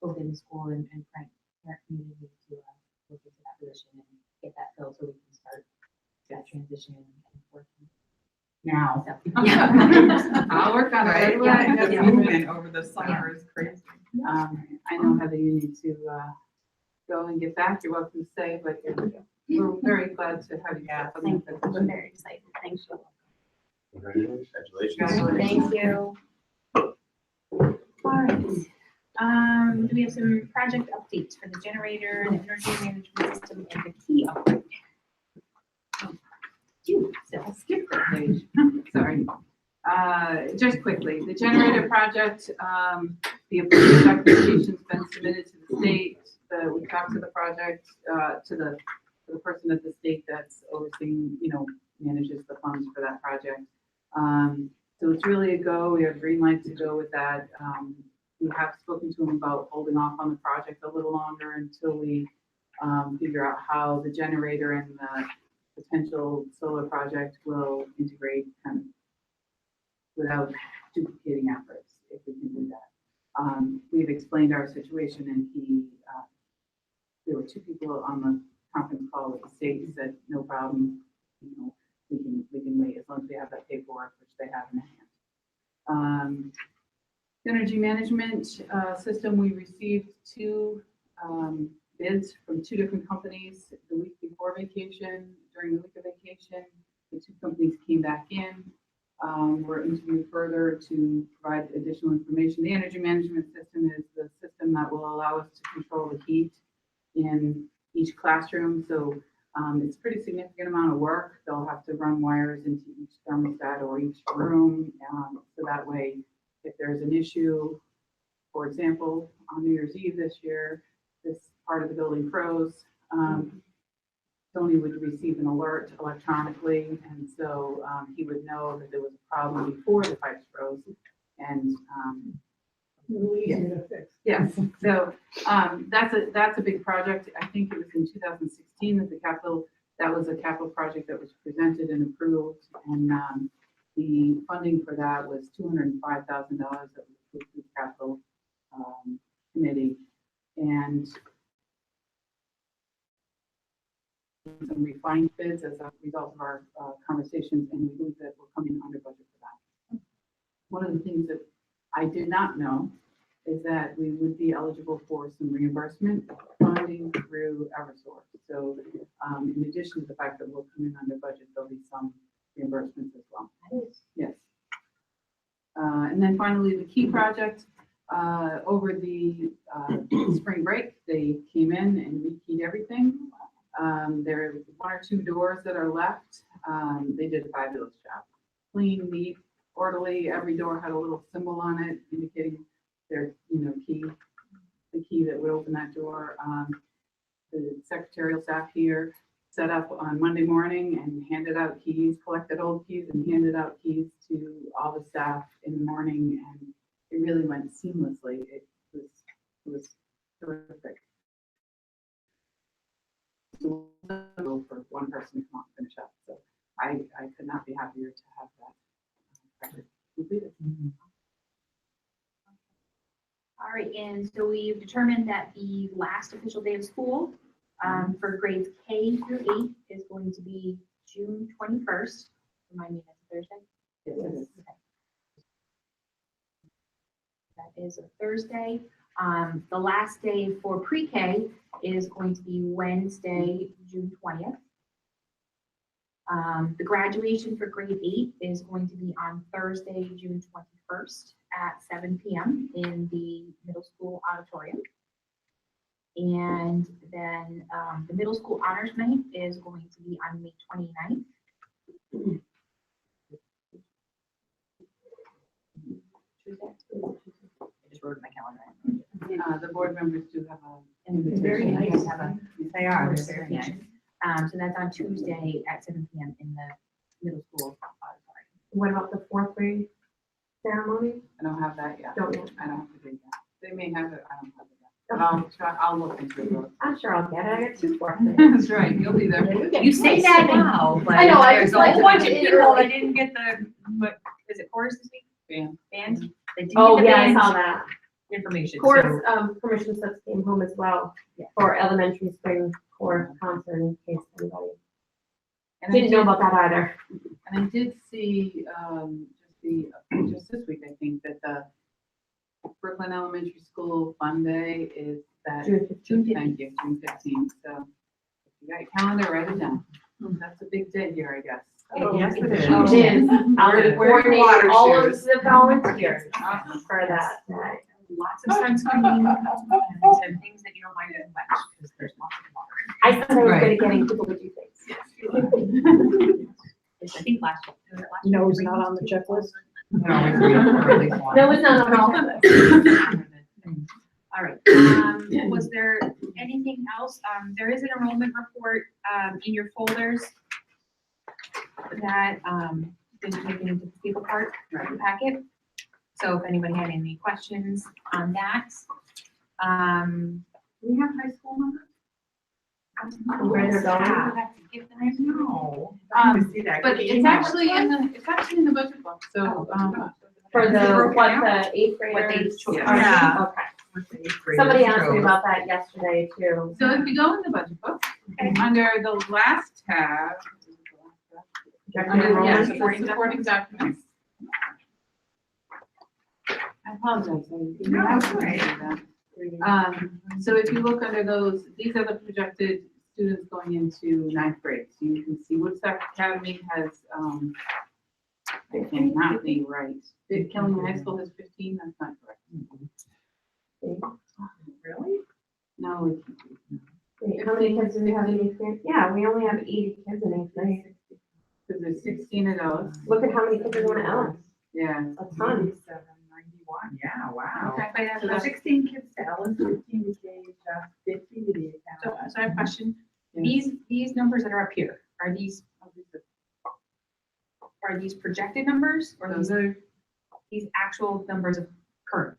both in the school and parent community to look into that position and get that filled so we can start that transition and working. Now. Yeah. I'll work on it. Yeah. The movement over the summer is crazy. I know, Heather, you need to go and get back. You're welcome to stay, but we're very glad to have you. Yeah, Thank you. We're very excited. Thank you. Congratulations. Thank you. All right. Do we have some project updates for the generator, the energy management system, and the key upgrade? I'll skip that page. Sorry. Just quickly, the generator project, the approved application's been submitted to the state. We talked to the project, to the person at the state that's overseeing, manages the funds for that project. So it's really a go. We have green light to go with that. We have spoken to them about holding off on the project a little longer until we figure out how the generator and the potential solar project will integrate kind of without duplicating efforts, if we can do that. We've explained our situation and there were two people on the conference call with the state who said, no problem, we can wait as long as we have that paperwork, which they have in hand. Energy management system, we received two bids from two different companies the week before vacation. During the week of vacation, the two companies came back in. We're interviewing further to provide additional information. The energy management system is the system that will allow us to control the heat in each classroom. So it's a pretty significant amount of work. They'll have to run wires into each thermostat or each room. So that way, if there's an issue, for example, on New Year's Eve this year, this part of the building froze, Tony would receive an alert electronically, and so he would know that there was a problem before the pipes froze. And Easy to fix. yes, so that's a big project. I think it was in 2016 that was a capital project that was presented and approved, and the funding for that was $205,000 that was approved through the capital committee, and some refined bids as a result of our conversations, and we believe that we're coming under budget for that. One of the things that I did not know is that we would be eligible for some reimbursement funding through Eversource. So in addition to the fact that we'll come in under budget, there'll be some reimbursements as well. Yes. And then finally, the key project, over the spring break, they came in and rekeyed everything. There are one or two doors that are left. They did a fabulous job. Clean, neat, orderly. Every door had a little symbol on it indicating their, key, the key that would open that door. The secretarial staff here set up on Monday morning and handed out keys, collected old keys and handed out keys to all the staff in the morning, and it really went seamlessly. It was terrific. So for one person to come out and finish up. So I could not be happier to have that completed. right, and so we've determined that the last official day of school for grades K through 8 is going to be June 21st. Remind me, that's a Thursday? Yes. That is a Thursday. The last day for pre-K is going to be Wednesday, June 20th. The graduation for grade 8 is going to be on Thursday, June 21st at 7 p.m. in the middle school auditorium. And then the middle school honors night is going to be on May 29th. I just wrote in my calendar. The board members do have a. And it's very nice to have a. They are, they're very nice. So that's on Tuesday at 7 p.m. in the middle school auditorium. What about the fourth grade ceremony? I don't have that yet. Don't yet. I don't have to do that. They may have it, I don't have it yet. But I'll try, I'll look into it. I'm sure I'll get it. I got 2 fourth graders. That's right, you'll be there. You say that now, but I know, I there's just a like whole to bunch of make it people early. that didn't get the, what, is it chorus this week? Band. Band? They didn't Oh, get the yeah, I band saw that. information. Chorus, permission slips came home as well Yeah. for elementary spring chorus concert in case anybody And I didn't know did- about that either. And I did see, just this week, I think, that the Brooklyn Elementary School Fun Day is that. June 15th. Thank you, June 15th, so if you got your calendar, write it down. That's a big day here, I guess. Oh, yes, it is. Oh, it is. I'll be Wear your coordinating water all of shoes. the volunteers for that. Lots of sunscreen and things that you don't mind getting wet, because there's lots of water. I said I was good Right. at getting people to do things. I think last year. Was it last No, year? it's not on the checklist. No, it's not on the checklist. All right, was there anything else? There is an enrollment report, in your folders that, is taken into the paper part of the packet. So if anybody had any questions on that. Do we have high school numbers? Where they're going? I have to give them. No. See that. But it's actually in the budget book, so, For Is it the, broken what, out? the 8th What they graders? chose. are- Yeah. Okay. Somebody asked me about that yesterday too. so if you go in the budget book, under the last tab, under the supporting documents. I apologize. So if you look under those, these are the projected students going into 9th grade. So you can see Woodstock Academy has, I cannot be right. Did Killing High School has 15? That's not correct. Really? No, it's. Wait, how many kids do we have in 8th grade? Yeah, we only have 80 kids in 8th grade. Because there's 16 of those. Look at how many kids are going to Ellis. Yeah. A ton. 91, yeah, wow. Okay, So there's 16 kids to Ellis, 15 to Cage, 50 to the So, account. so I have a question. Yes. These numbers that are up here, are these projected numbers or Those are, these actual numbers of current?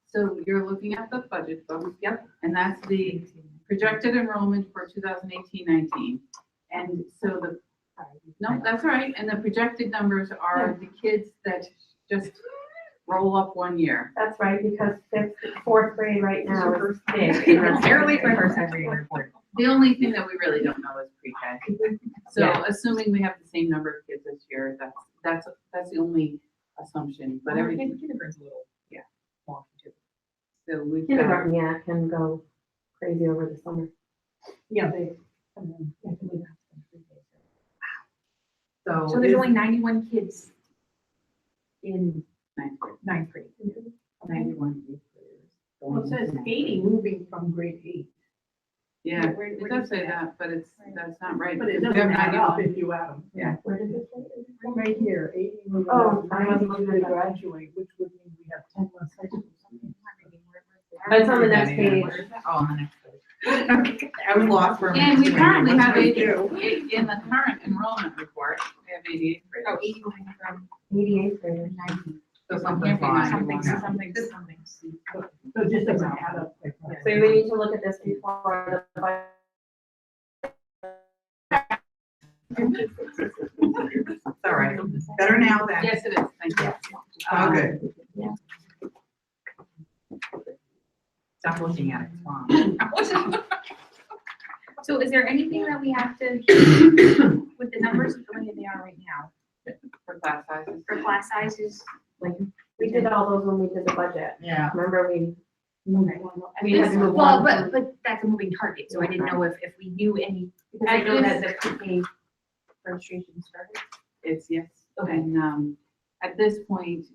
so you're looking at the budget book. Yep. And that's the projected enrollment for 2018-19. And so no, that's right. And the projected numbers are the kids that just roll up one year. That's right, because 4th grade right now is big. Barely my first time reading the report. The only thing that we really don't know is pre-K. So Yeah. assuming we have the same number of kids this year, that's the only assumption, but everything. Kindergarten's a little, yeah, wonky too. So we've got, Kindergarten, yeah, can go crazy over the summer. Yeah, they. so. So there's only 91 kids in 9th grade. 9th grade. 91. Well, it says 80 moving from grade 8. Yeah, Where it does does say it say that, but that's not right. But it because we doesn't have add up 91. if you add them. Yeah. Where did it say? Right here, 80 moving Oh, on, I wasn't 90 looking to at that. graduate, which would mean we have 10 less high school. It's on the next page. Oh, on the next page. I was lost for a minute. And we currently have What's 80, right in the current enrollment report, we have 88 graders. Oh, 81 from 88th graders. 90. So something's Something, wrong. something. So it just doesn't add up. So we need to look at this before the budget. It's all right. Better now than. Yes, it is, thank you. Oh, good. Stop looking at it, it's wrong. So is there anything that we have to, with the numbers the way they are right now, For class sizes. for class sizes? Like, We did all those when we did the budget. Yeah. Remember, we okay. had to move Well, on but, from- but that's a moving target, so I didn't know if we knew any, because I know that the pre-K registration started. It's yes. Okay. And, at this point,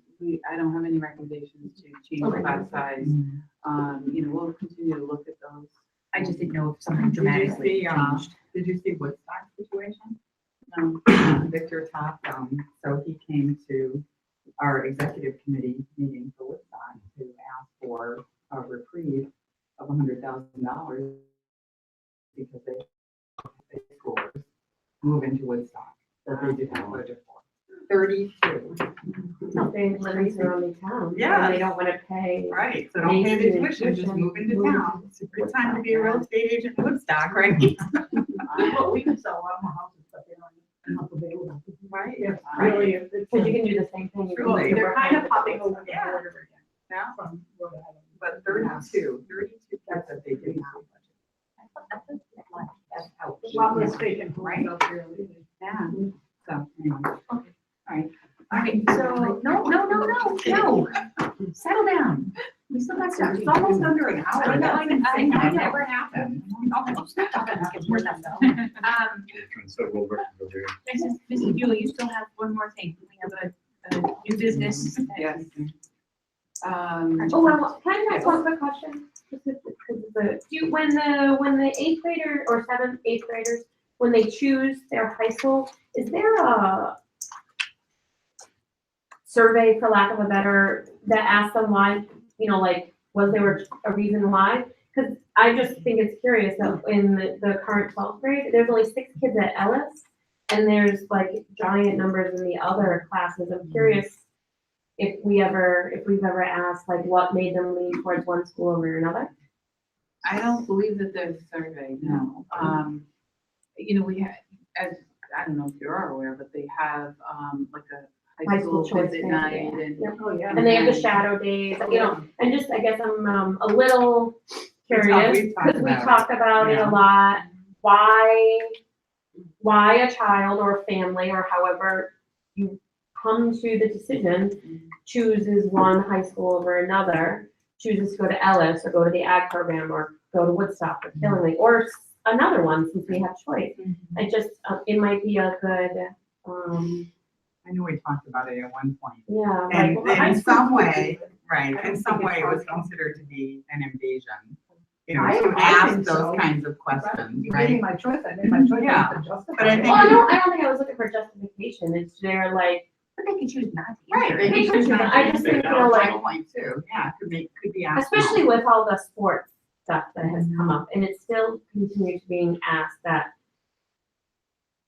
I don't have any recommendations to change Okay. class size. We'll continue to look at those. I just didn't know if something Did you dramatically see, changed. did you see Woodstock's situation? No. Victor Top, so he came to our executive committee meeting for Woodstock to ask for a reprieve of $100,000 because they schools move into Woodstock that they didn't have budget for. 32. They live in surrounding towns. Yeah. And they don't wanna pay. Right, so don't pay the tuition, just move into town. It's a good time to be a real estate agent in Woodstock, right? Well, we can sell a lot more houses, but they don't have available. Right. If really, if it's. Cause you can do the same thing. You can Truly. do They're kind of popping over the Yeah. border again. Yeah. From Rhode Island. But 32 kids that they didn't have budget. That's ouch. A lot less vacant Right. homes out there. Really. Yeah, so, anyway. All right. All right, so, no, settle down. We still got stuff. It's almost under an hour. I know, That's insane. I That know. never happened. More stuff though. Trying several records over here. Mrs. Buell, you still have one more thing. We have a new business. Yes. Oh, can I ask one quick question? When the eighth grader or seventh, eighth graders, when they choose their high school, is there a survey, for lack of a better, that asks them why, like, was there a reason why? Because I just think it's curious that in the current 12th grade, there's only 6 kids at Ellis, and there's like giant numbers in the other classes. I'm curious if we've ever asked, like, what made them lean towards one school over another? I don't believe that there's a survey, no. We have, as, I don't know if you are aware, but they have, like a high school choice visit fair, night yeah. and. Yep. Oh, yeah. And they have the shadow days, and just, I guess I'm a little curious, we've talked because we about it. talk about it Yeah. a lot. Why a child or family, or however you come to the decision, chooses one high school over another, chooses to go to Ellis, or go to the ag program, or go to Woodstock, or Killingley, or another one, since we have choice. I just, it might be a good, I know we talked about it at one point. yeah. And like, high in school- some way, right, I in don't some think way it's it was hard. considered to be an invasion. I To think ask so. those kinds of questions, You gave me right? my choice, I made my choice. Yeah. to justify But I it. think- Well, I don't think I was looking for justification, it's they're like, But they can choose not to. Right, they They can can choose not I to just use it. think, like, That's my point too, yeah, could be asked. especially with all the sports stuff that has come up, and it still continues being asked that,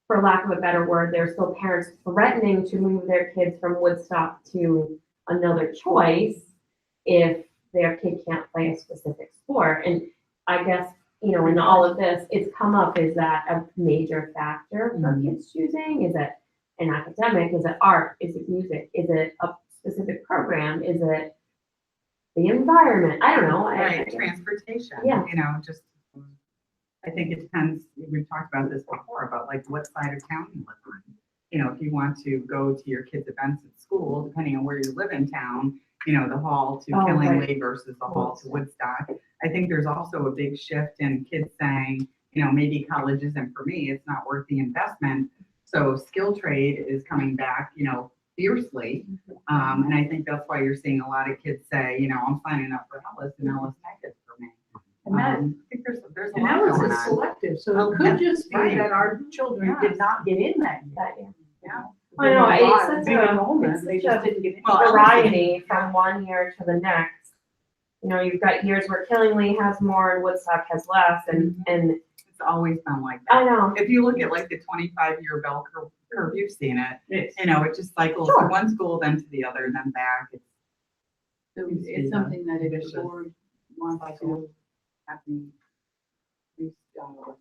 for lack of a better word, there's still parents threatening to move their kids from Woodstock to another choice if their kid can't play a specific sport. And I guess, in all of this, it's come up, is that a major factor for kids choosing? Is it an academic? Is it art? Is it music? Is it a specific program? Is it the environment? I don't know. Right, transportation, Yeah. just, I think it depends, we've talked about this before, about like what side of town you live on. If you want to go to your kids' events at school, depending on where you live in town, the hall to Oh, Killingley versus the hall to Woodstock. I think there's also a big shift in kids saying, maybe college isn't for me, it's not worth the investment. So skill trade is coming back, fiercely. And I think that's why you're seeing a lot of kids say, I'm signing up for Ellis, and Ellis Tech is for me. And that, I think there's a and lot that was going a on. selective, so it could just be Right. that our children did not get in that year. That, yeah. Yeah. I know, it's such Big a- enrollment, it's they such just a didn't get in. Well, at least variety from one year to the next. You've got years where Killingley has more and Woodstock has less, and It's always been like I that. know. If you look at like the 25-year bell curve, you've seen it. It just cycles Sure. to one school, then to the other, then back. It's something that if the board wants to have me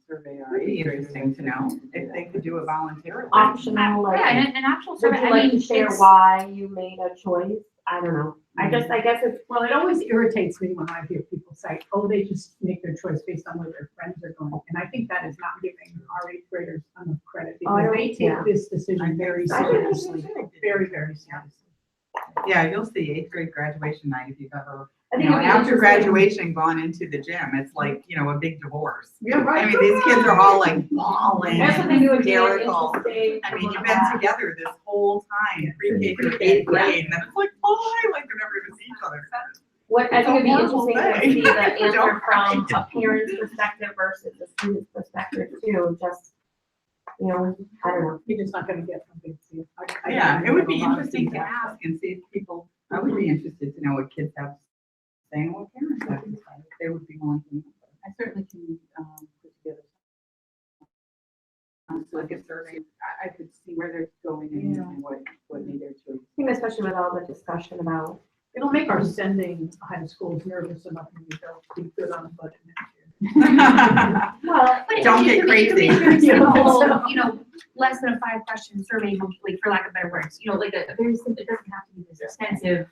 survey our. It'd be interesting to know if they could do it voluntarily. Optional, like, Yeah, and an actual would survey, you I like mean, to share it's- why you made a choice I don't know. I guess it's, Well, it always irritates me when I hear people say, oh, they just make their choice based on where their friends are going. And I think that is not giving our eighth graders enough credit Oh, I because don't- they take yeah. this decision very I think they seriously, should. very, very seriously. Yeah, you'll see eighth grade graduation night if you've ever, I you think know, it'd be after interesting. graduation gone into the gym, it's like, you know, a big divorce. Yeah, I right. mean, these kids are all like bawling, That's something that would be hysterical. interesting. I mean, you've been together this whole time, pre-K through eighth grade, and then it's like, bye, like they're never gonna see each other. What, I think it'd be It's a horrible interesting to see the thing. answer Don't from cry. a parent's perspective versus a student's perspective too, just, you know, I don't know. You're just not gonna get from big C. Yeah, it would be interesting to ask and see if people, I would be interested to know what kids have to say and what parents have to say, if they would be willing to. I certainly can, put together. Like a survey, I could see where they're going and what made their choice. I think especially with all the discussion about, It'll make our sending high schools nervous enough and they'll be good on the budget next year. well, But Don't it get could be- it could be crazy. very Yeah. simple, you know, less than a 5-question survey, like for lack of better words, you know, like a very simple, it doesn't have to be this extensive,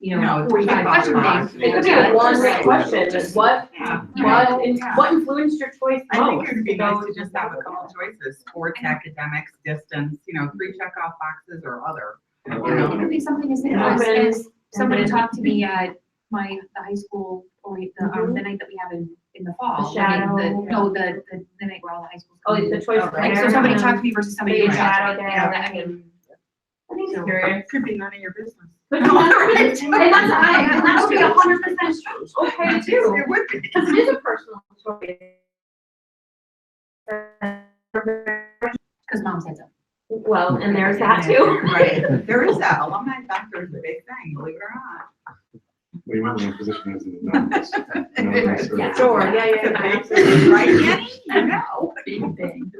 you No, know, it's 45 just question about thing. it could be Yeah, a one just- question, just what influenced your choice I think most? it would be nice to So, just have a couple choices, sports, academics, distance, you know, 3 checkoff boxes or other. Or it could be something as simple as somebody talked to me at the high school, or the night that we have in the fall. The like in shadow. the night where all the high schools. Oh, come in. the choice. Like, so somebody talked to me versus somebody. Maybe didn't talk to shadow me. there. Yeah, I mean. I think it's So- curious. Could be none of your business. But and that's, that would be 100% okay too. It would be. Because it is a personal choice. Because mom said so. Well, and there's that too. Right, there is that, alumni factor is a big thing, believe it or not. We might want to position as an anonymous. anonymous Yeah, survey. sure, yeah, It's a yeah. big thing, right, Annie? I know. Big thing.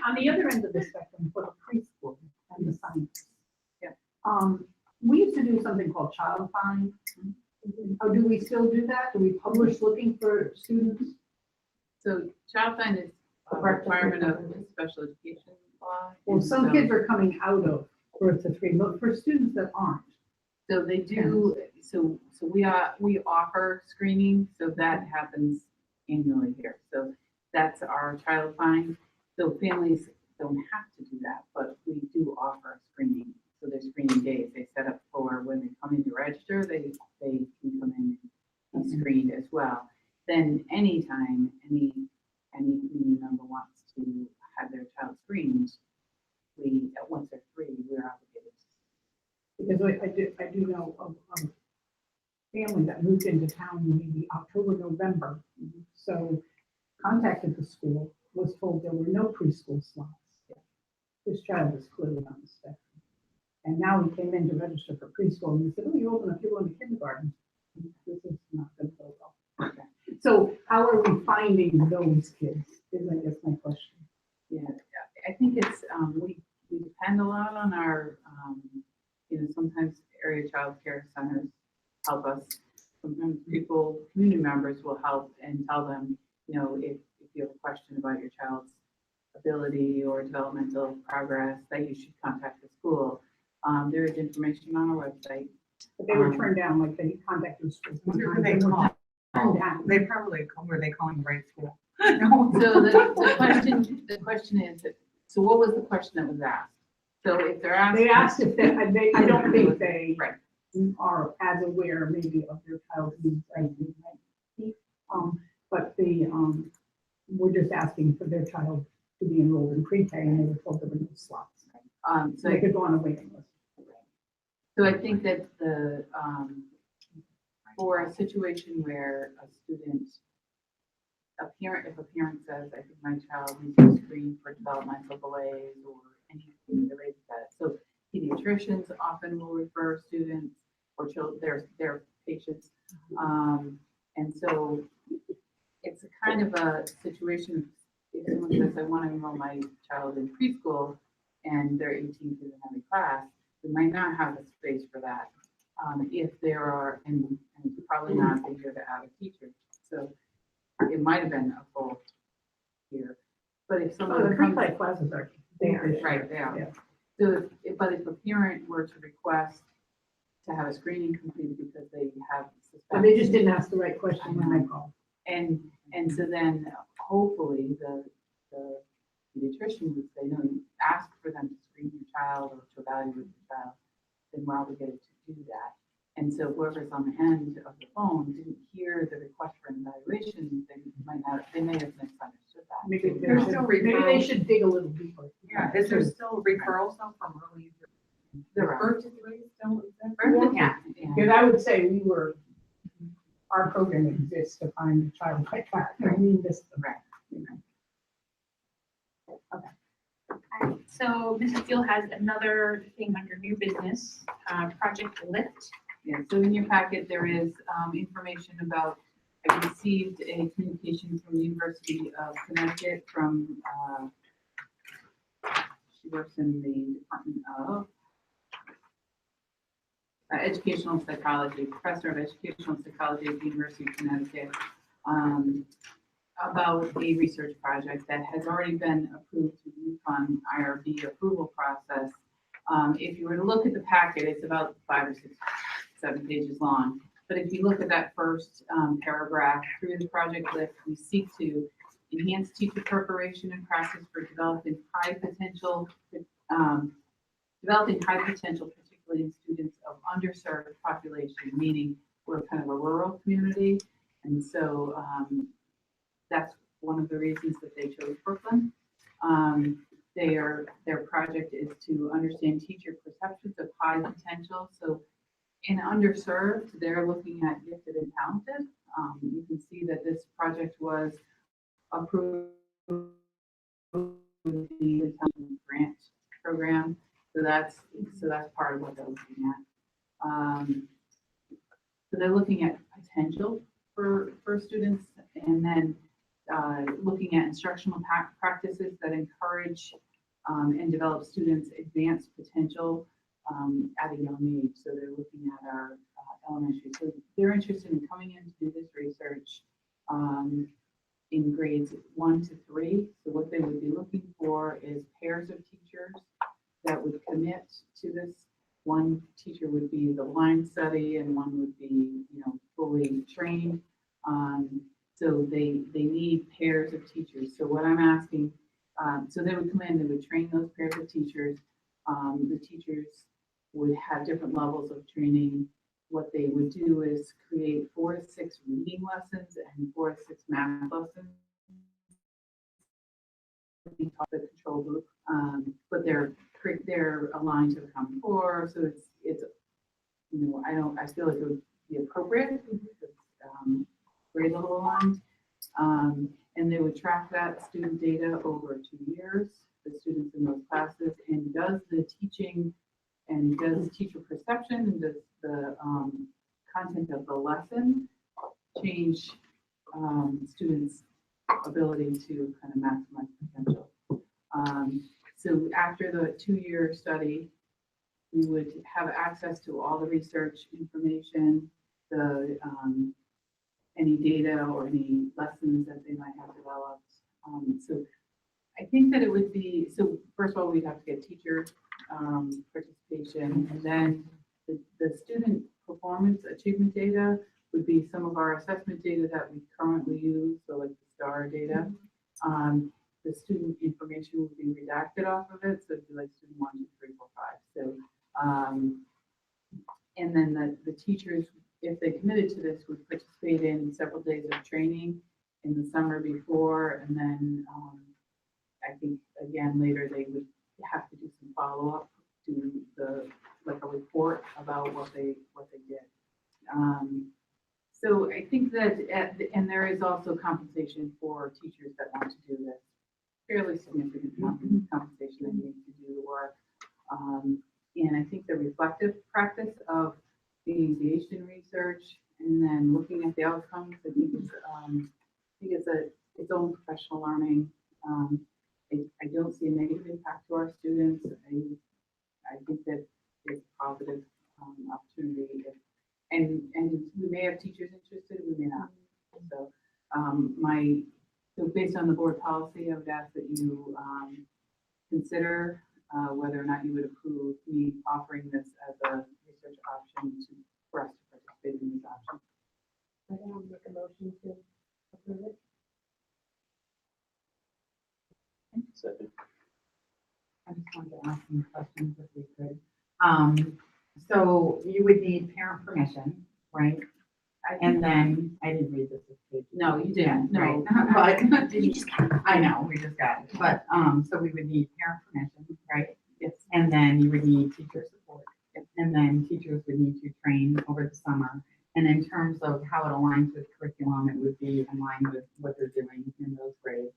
On the other end of the spectrum, for the preschool and the science. Yeah. We used to do something called Child Find. Or do we still do that? Do we publish looking for students? So Child Find is a requirement of special education law. Well, some So- kids are coming out of birth to 3, but for students that aren't. So they do, so we offer screening, so that happens annually here. So that's our Child Find. So families don't have to do that, but we do offer screening. So there's screening days they set up for when they come in to register, they can come in and be screened as well. Then anytime any community member wants to have their child screened, once they're 3, we're obligated to. Because I do know of a family that moved into town maybe October, November. So contacted the school, was told there were no preschool slots. This child is clearly on the spectrum. And now he came in to register for preschool and he said, oh, you open up, you're going to kindergarten. This is not going to go well. So how are we finding those kids is I guess my question. Yeah, I think it's, we depend a lot on our, sometimes area childcare centers help us. Sometimes community members will help and tell them, if you have a question about your child's ability or developmental progress, that you should contact the school. There is information on our website. But they were turned down, like they contacted the schools. one Who time, they they were call? turned down. They probably, were they calling the right school? So the question is, so what was the question that was asked? So if they're asked. They asked if I don't think they Right. are as aware maybe of their child's needs as we might be. But we're just asking for their child to be enrolled in pre-K and they were told there were no slots. So they could go on a waiting list. So I think that for a situation where a student, if a parent says, I think my child needs to screen for developmental delays or anything related to that. So pediatricians often will refer students or their patients. And so it's a kind of a situation, if someone says, I want to enroll my child in preschool and they're 18 to have a class, we might not have the space for that. If there are, and probably not the year to add a teacher. So it might have been a full year. But if So someone the comes. pre-K classes are there. Right, they are. Yeah. So but if a parent were to request to have a screening completed because they have But they just suspected. didn't ask the right question when they called. And so then hopefully the pediatrician would say, no, you ask for them to screen your child or to evaluate your child, then we're obligated to do that. And so whoever's on the end of the phone didn't hear the request for an evaluation, they may have misunderstood that. Maybe So, There's still maybe they referrals. should dig a little deeper. Yeah, is there still referrals though from early? There are. First degree still, is that? Yeah. Because I would say our program exists to find a child like that. I mean, this. Alright, so Mrs. Steele has another thing under new business, Project Lift. Yeah, so in your packet, there is information about, I received a communication from the University of Connecticut from, she works in the Department of Educational Psychology, Professor of Educational Psychology at the University of Connecticut, about a research project that has already been approved through the UConn IRB approval process. If you were to look at the packet, it's about 5 or 6, 7 pages long. But if you look at that first paragraph, through the Project Lift, we seek to enhance teacher preparation and practice for developing high potential, particularly in students of underserved population, meaning we're kind of a rural community. And so that's one of the reasons that they chose Brooklyn. Their project is to understand teacher perceptions of high potential. So in underserved, they're looking at gifted and talented. You can see that this project was approved with the grant program. So that's part of what they're looking at. So they're looking at potential for students, and then looking at instructional practices that encourage and develop students' advanced potential at a young age. So they're looking at our elementary. So they're interested in coming in to do this research in grades 1 to 3. So what they would be looking for is pairs of teachers that would commit to this. One teacher would be the line study, and one would be, fully trained. So they need pairs of teachers. So what I'm asking, so they would come in, they would train those pairs of teachers. The teachers would have different levels of training. What they would do is create 4 to 6 reading lessons and 4 to 6 math lessons. We call the control group, but they're aligned to the Common Core, so it's I feel like it would be appropriate because grade level aligned. And they would track that student data over 2 years, the students in those classes, and does the teaching and does teacher perception and does the content of the lesson change students' ability to kind of maximize potential. So after the 2-year study, we would have access to all the research information, the any data or any lessons that they might have developed. So I think that it would be, so first of all, we'd have to get teacher participation, and then the student performance achievement data would be some of our assessment data that we currently use, so like the STAR data. The student information would be redacted off of it, so it'd be like student 1, 2, 3, 4, 5. So, and then the teachers, if they committed to this, would participate in several days of training in the summer before, and then I think again later they would have to do some follow-up, do like a report about what they did. So I think that, and there is also compensation for teachers that want to do this, fairly significant compensation that need to do the work. And I think the reflective practice of being engaged in research and then looking at the outcomes, I think it's its own professional learning. I don't see a negative impact to our students. I think that it's a positive opportunity. And we may have teachers interested, we may not. So so based on the board policy, I would ask that you consider whether or not you would approve me offering this as a research option So you would need parent permission, right? And then, I didn't read this. No, you didn't, no. Right, but, you just got, I know, we just got it, but, so we would need parent permission, right? Yes. And then you would need teacher support, and then teachers would need to train over the summer. And in terms of how it aligns with curriculum, it would be in line with what they're doing in those grades.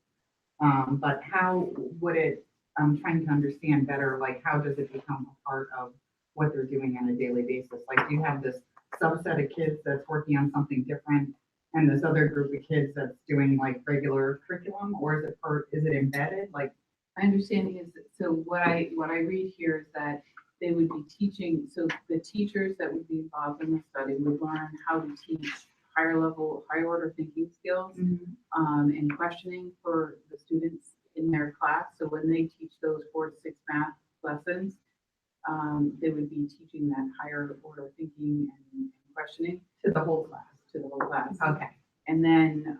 But how would it, I'm trying to understand better, like, how does it become a part of what they're doing on a daily basis? Like, do you have this subset of kids that's working on something different and this other group of kids that's doing like regular curriculum, or is it embedded? Like, My understanding is that, so what I read here is that they would be teaching, so the teachers that would be involved in the study would learn how to teach higher order thinking skills, and questioning for the students in their class. So when they teach those 4 to 6 math lessons, they would be teaching that higher order thinking and questioning to the whole class? to the whole class. Okay. And then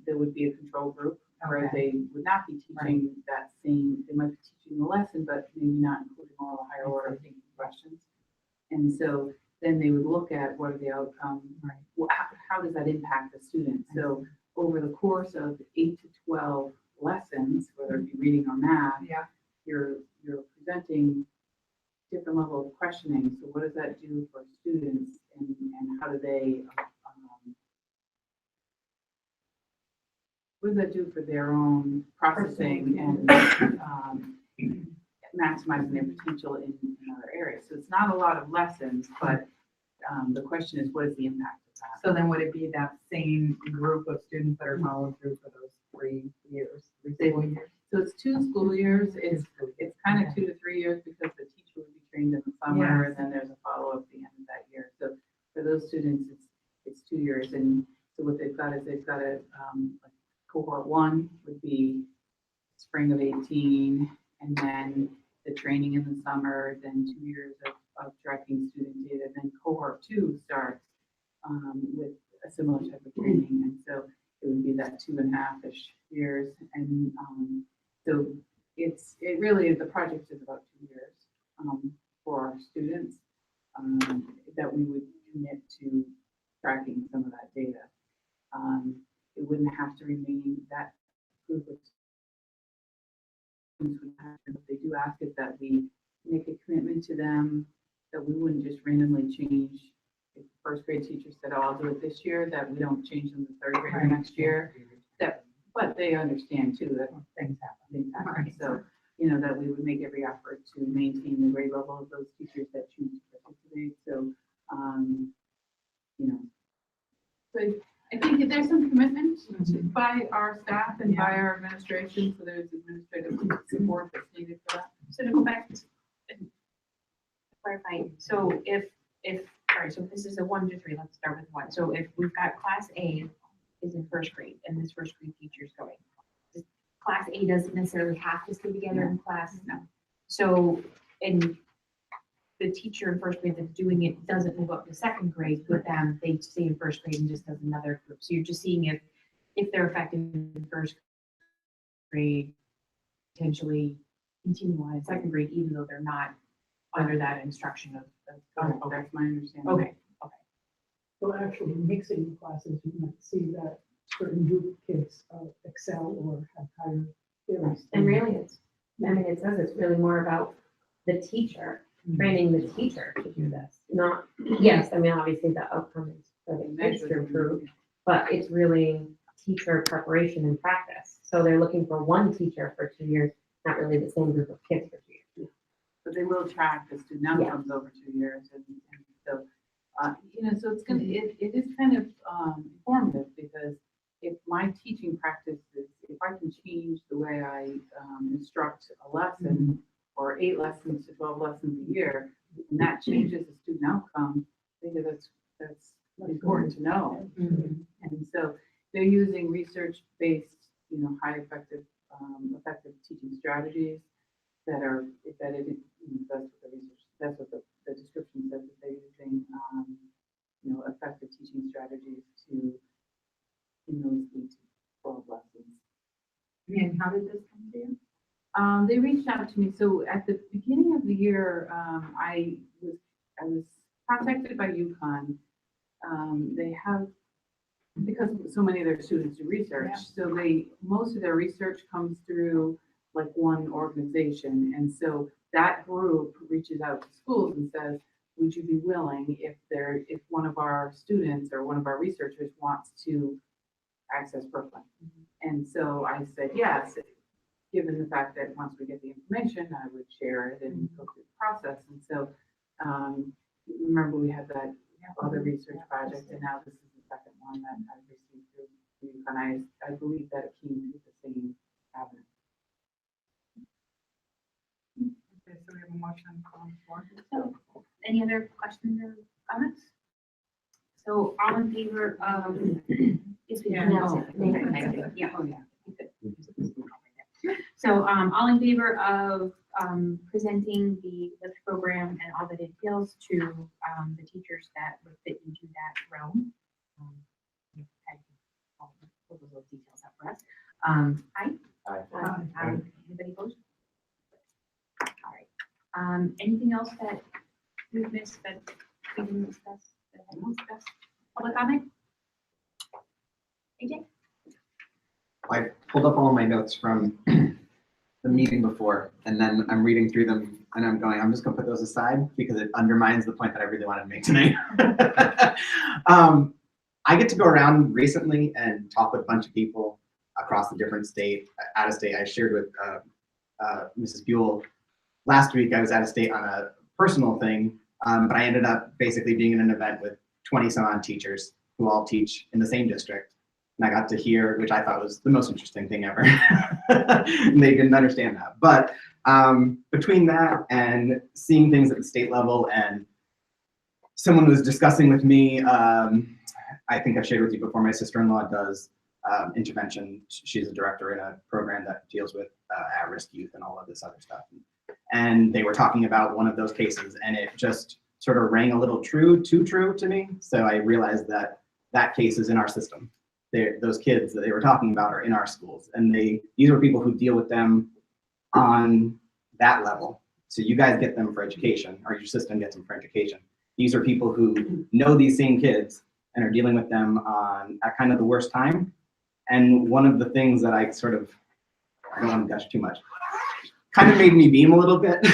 there would be a control group where Okay. they would not be teaching that same, they might be teaching the lesson, but maybe not including all the higher order thinking questions. And so then they would look at what are the outcomes, how does that impact the student? So over the course of 8 to 12 lessons, whether it be reading or math, Yeah. you're presenting different level of questioning. So what does that do for students, and how do they, what does that do for their own processing and maximizing their potential in other areas? So it's not a lot of lessons, but the question is, what is the impact of that? So then would it be that same group of students that are followed through for those 3 years, 3 school years? So it's 2 school years. It's kind of 2 to 3 years because the teacher would be trained in the summer, and then there's a follow-up at the end of that year. So for those students, it's 2 years. And so what they've got is they've got a like cohort 1 would be spring of 18, and then the training in the summer, then 2 years of tracking student data. Then cohort 2 starts with a similar type of training, and so it would be that 2.5-ish years. And so it really, the project is about 2 years for our students that we would commit to tracking some of that data. It wouldn't have to remain that group of students. What they do ask is that we make a commitment to them, that we wouldn't just randomly change. If the first grade teacher said, oh, I'll do it this year, that we don't change them to third grade next year. But they understand too that things happen. So, that we would make every effort to maintain the grade level of those teachers that choose to participate. So, so I think there's some commitment by our staff and by our administration. So there's administrative support that's needed for that. So to go back and clarify, so if, so this is a 1 to 3, let's start with 1. So if we've got class A is in first grade and this first grade teacher is going, class A doesn't necessarily have to stay together in class. No. So, and the teacher in first grade that's doing it doesn't move up to second grade with them, they stay in first grade and just does another group. So you're just seeing if they're effective in first grade, potentially continue on in second grade, even though they're not under that instruction of. That's my understanding. Okay. So actually mixing classes, you might see that certain group of kids excel or have higher theories. And really, it says it's really more about the teacher, training the teacher to do this, not, yes, obviously the outcome is for the kids to improve, but it's really teacher preparation and practice. So they're looking for one teacher for 2 years, not really the same group of kids for 2 years. But they will track the student outcomes over 2 years, and so, so it's gonna, it is kind of informative, because if my teaching practice is, if I can change the way I instruct a lesson, or 8 lessons to 12 lessons a year, and that changes the student outcome, I think that's important to know. And so they're using research-based, high effective teaching strategies that are embedded in, that's what the research, that's what the description says, that they're using, effective teaching strategies in those 8 to 12 lessons. And how did this come to you? They reached out to me. So at the beginning of the year, I I was contacted by UConn. They have, because so many of their students do research, so most of their research comes through like one organization. And so that group reaches out to schools and says, would you be willing if one of our students or one of our researchers wants to access Brooklyn? And so I said, yes, given the fact that once we get the information, I would share it and go through the process. And so, remember we had that other research project, and now this is the second one that I've received through UConn. I believe that it came through the same avenue. Okay, so we have a motion on the floor. So, any other questions or comments? So all in favor of, yes, we have. Yeah. Oh, Okay. Yeah, oh, yeah. So, all in favor of, presenting the LIFT program and all that it entails to, the teachers that would fit into that realm? I'll pull those details up for us. Aye? Aye. Anybody opposed? All right. Anything else that we've missed that we didn't discuss, that I didn't discuss? Public comment? AJ? I pulled up all my notes from the meeting before, and then I'm reading through them, and I'm going, I'm just gonna put those aside because it undermines the point that I really wanted to make tonight. I get to go around recently and talk with a bunch of people across the different state, out of state. I shared with Mrs. Buell last week. I was out of state on a personal thing, but I ended up basically being in an event with 20 some odd teachers who all teach in the same district. And I got to hear, which I thought was the most interesting thing ever. And they didn't understand that. But between that and seeing things at the state level, and someone was discussing with me, I think I've shared with you before, my sister-in-law does intervention. She's a director in a program that deals with at-risk youth and all of this other stuff. And they were talking about one of those cases, and it just sort of rang a little too true to me. So I realized that that case is in our system. Those kids that they were talking about are in our schools, and these are people who deal with them on that level. So you guys get them for education, or your system gets them for education. These are people who know these same kids and are dealing with them at kind of the worst time. And one of the things that I don't want to gush too much, kind of made me beam a little bit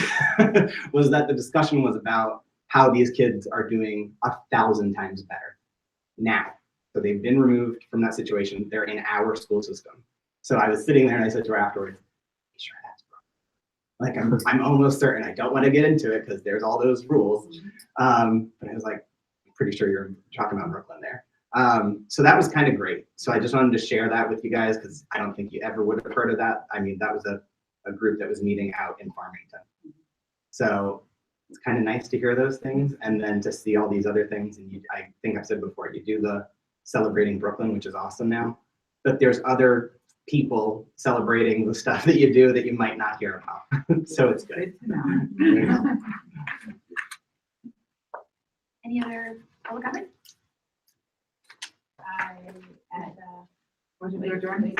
was that the discussion was about how these kids are doing 1,000 times better now. So they've been removed from that situation. They're in our school system. So I was sitting there and I said to her afterwards, "Are you sure that's Brooklyn?" Like I'm almost certain. I don't want to get into it because there's all those rules. But I was like, I'm pretty sure you're talking about Brooklyn there. So that was kind of great. So I just wanted to share that with you guys because I don't think you ever would have heard of that. I mean, that was a group that was meeting out in Farmington. So it's kind of nice to hear those things and then to see all these other things. And I think I've said before, you do the Celebrating Brooklyn, which is awesome now, but there's other people celebrating the stuff that you do that you might not hear about. So it's good. Any other public comment? Motion to adjourn.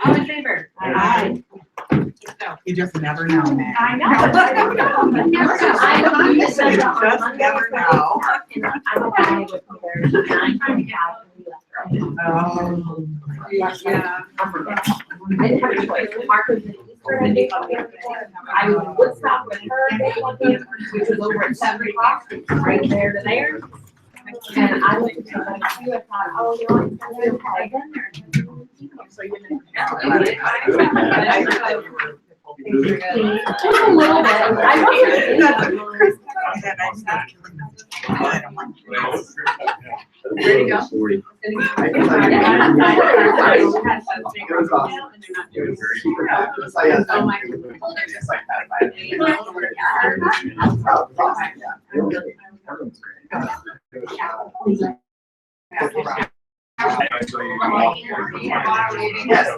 All in favor? Aye. You just never know, man. I know. I don't know. You never know. You just never know. Yeah. I didn't have a choice. Mark was in Easter, and they called me. I was in Woodstock with her, which was over at 7 o'clock, right there to there. And I looked at somebody, I thought, oh, you know, it's okay. So you didn't know. Just a little bit. I wasn't. Where to go? Yes.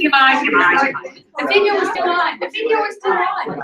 TMI. The video was still on. The video was still on.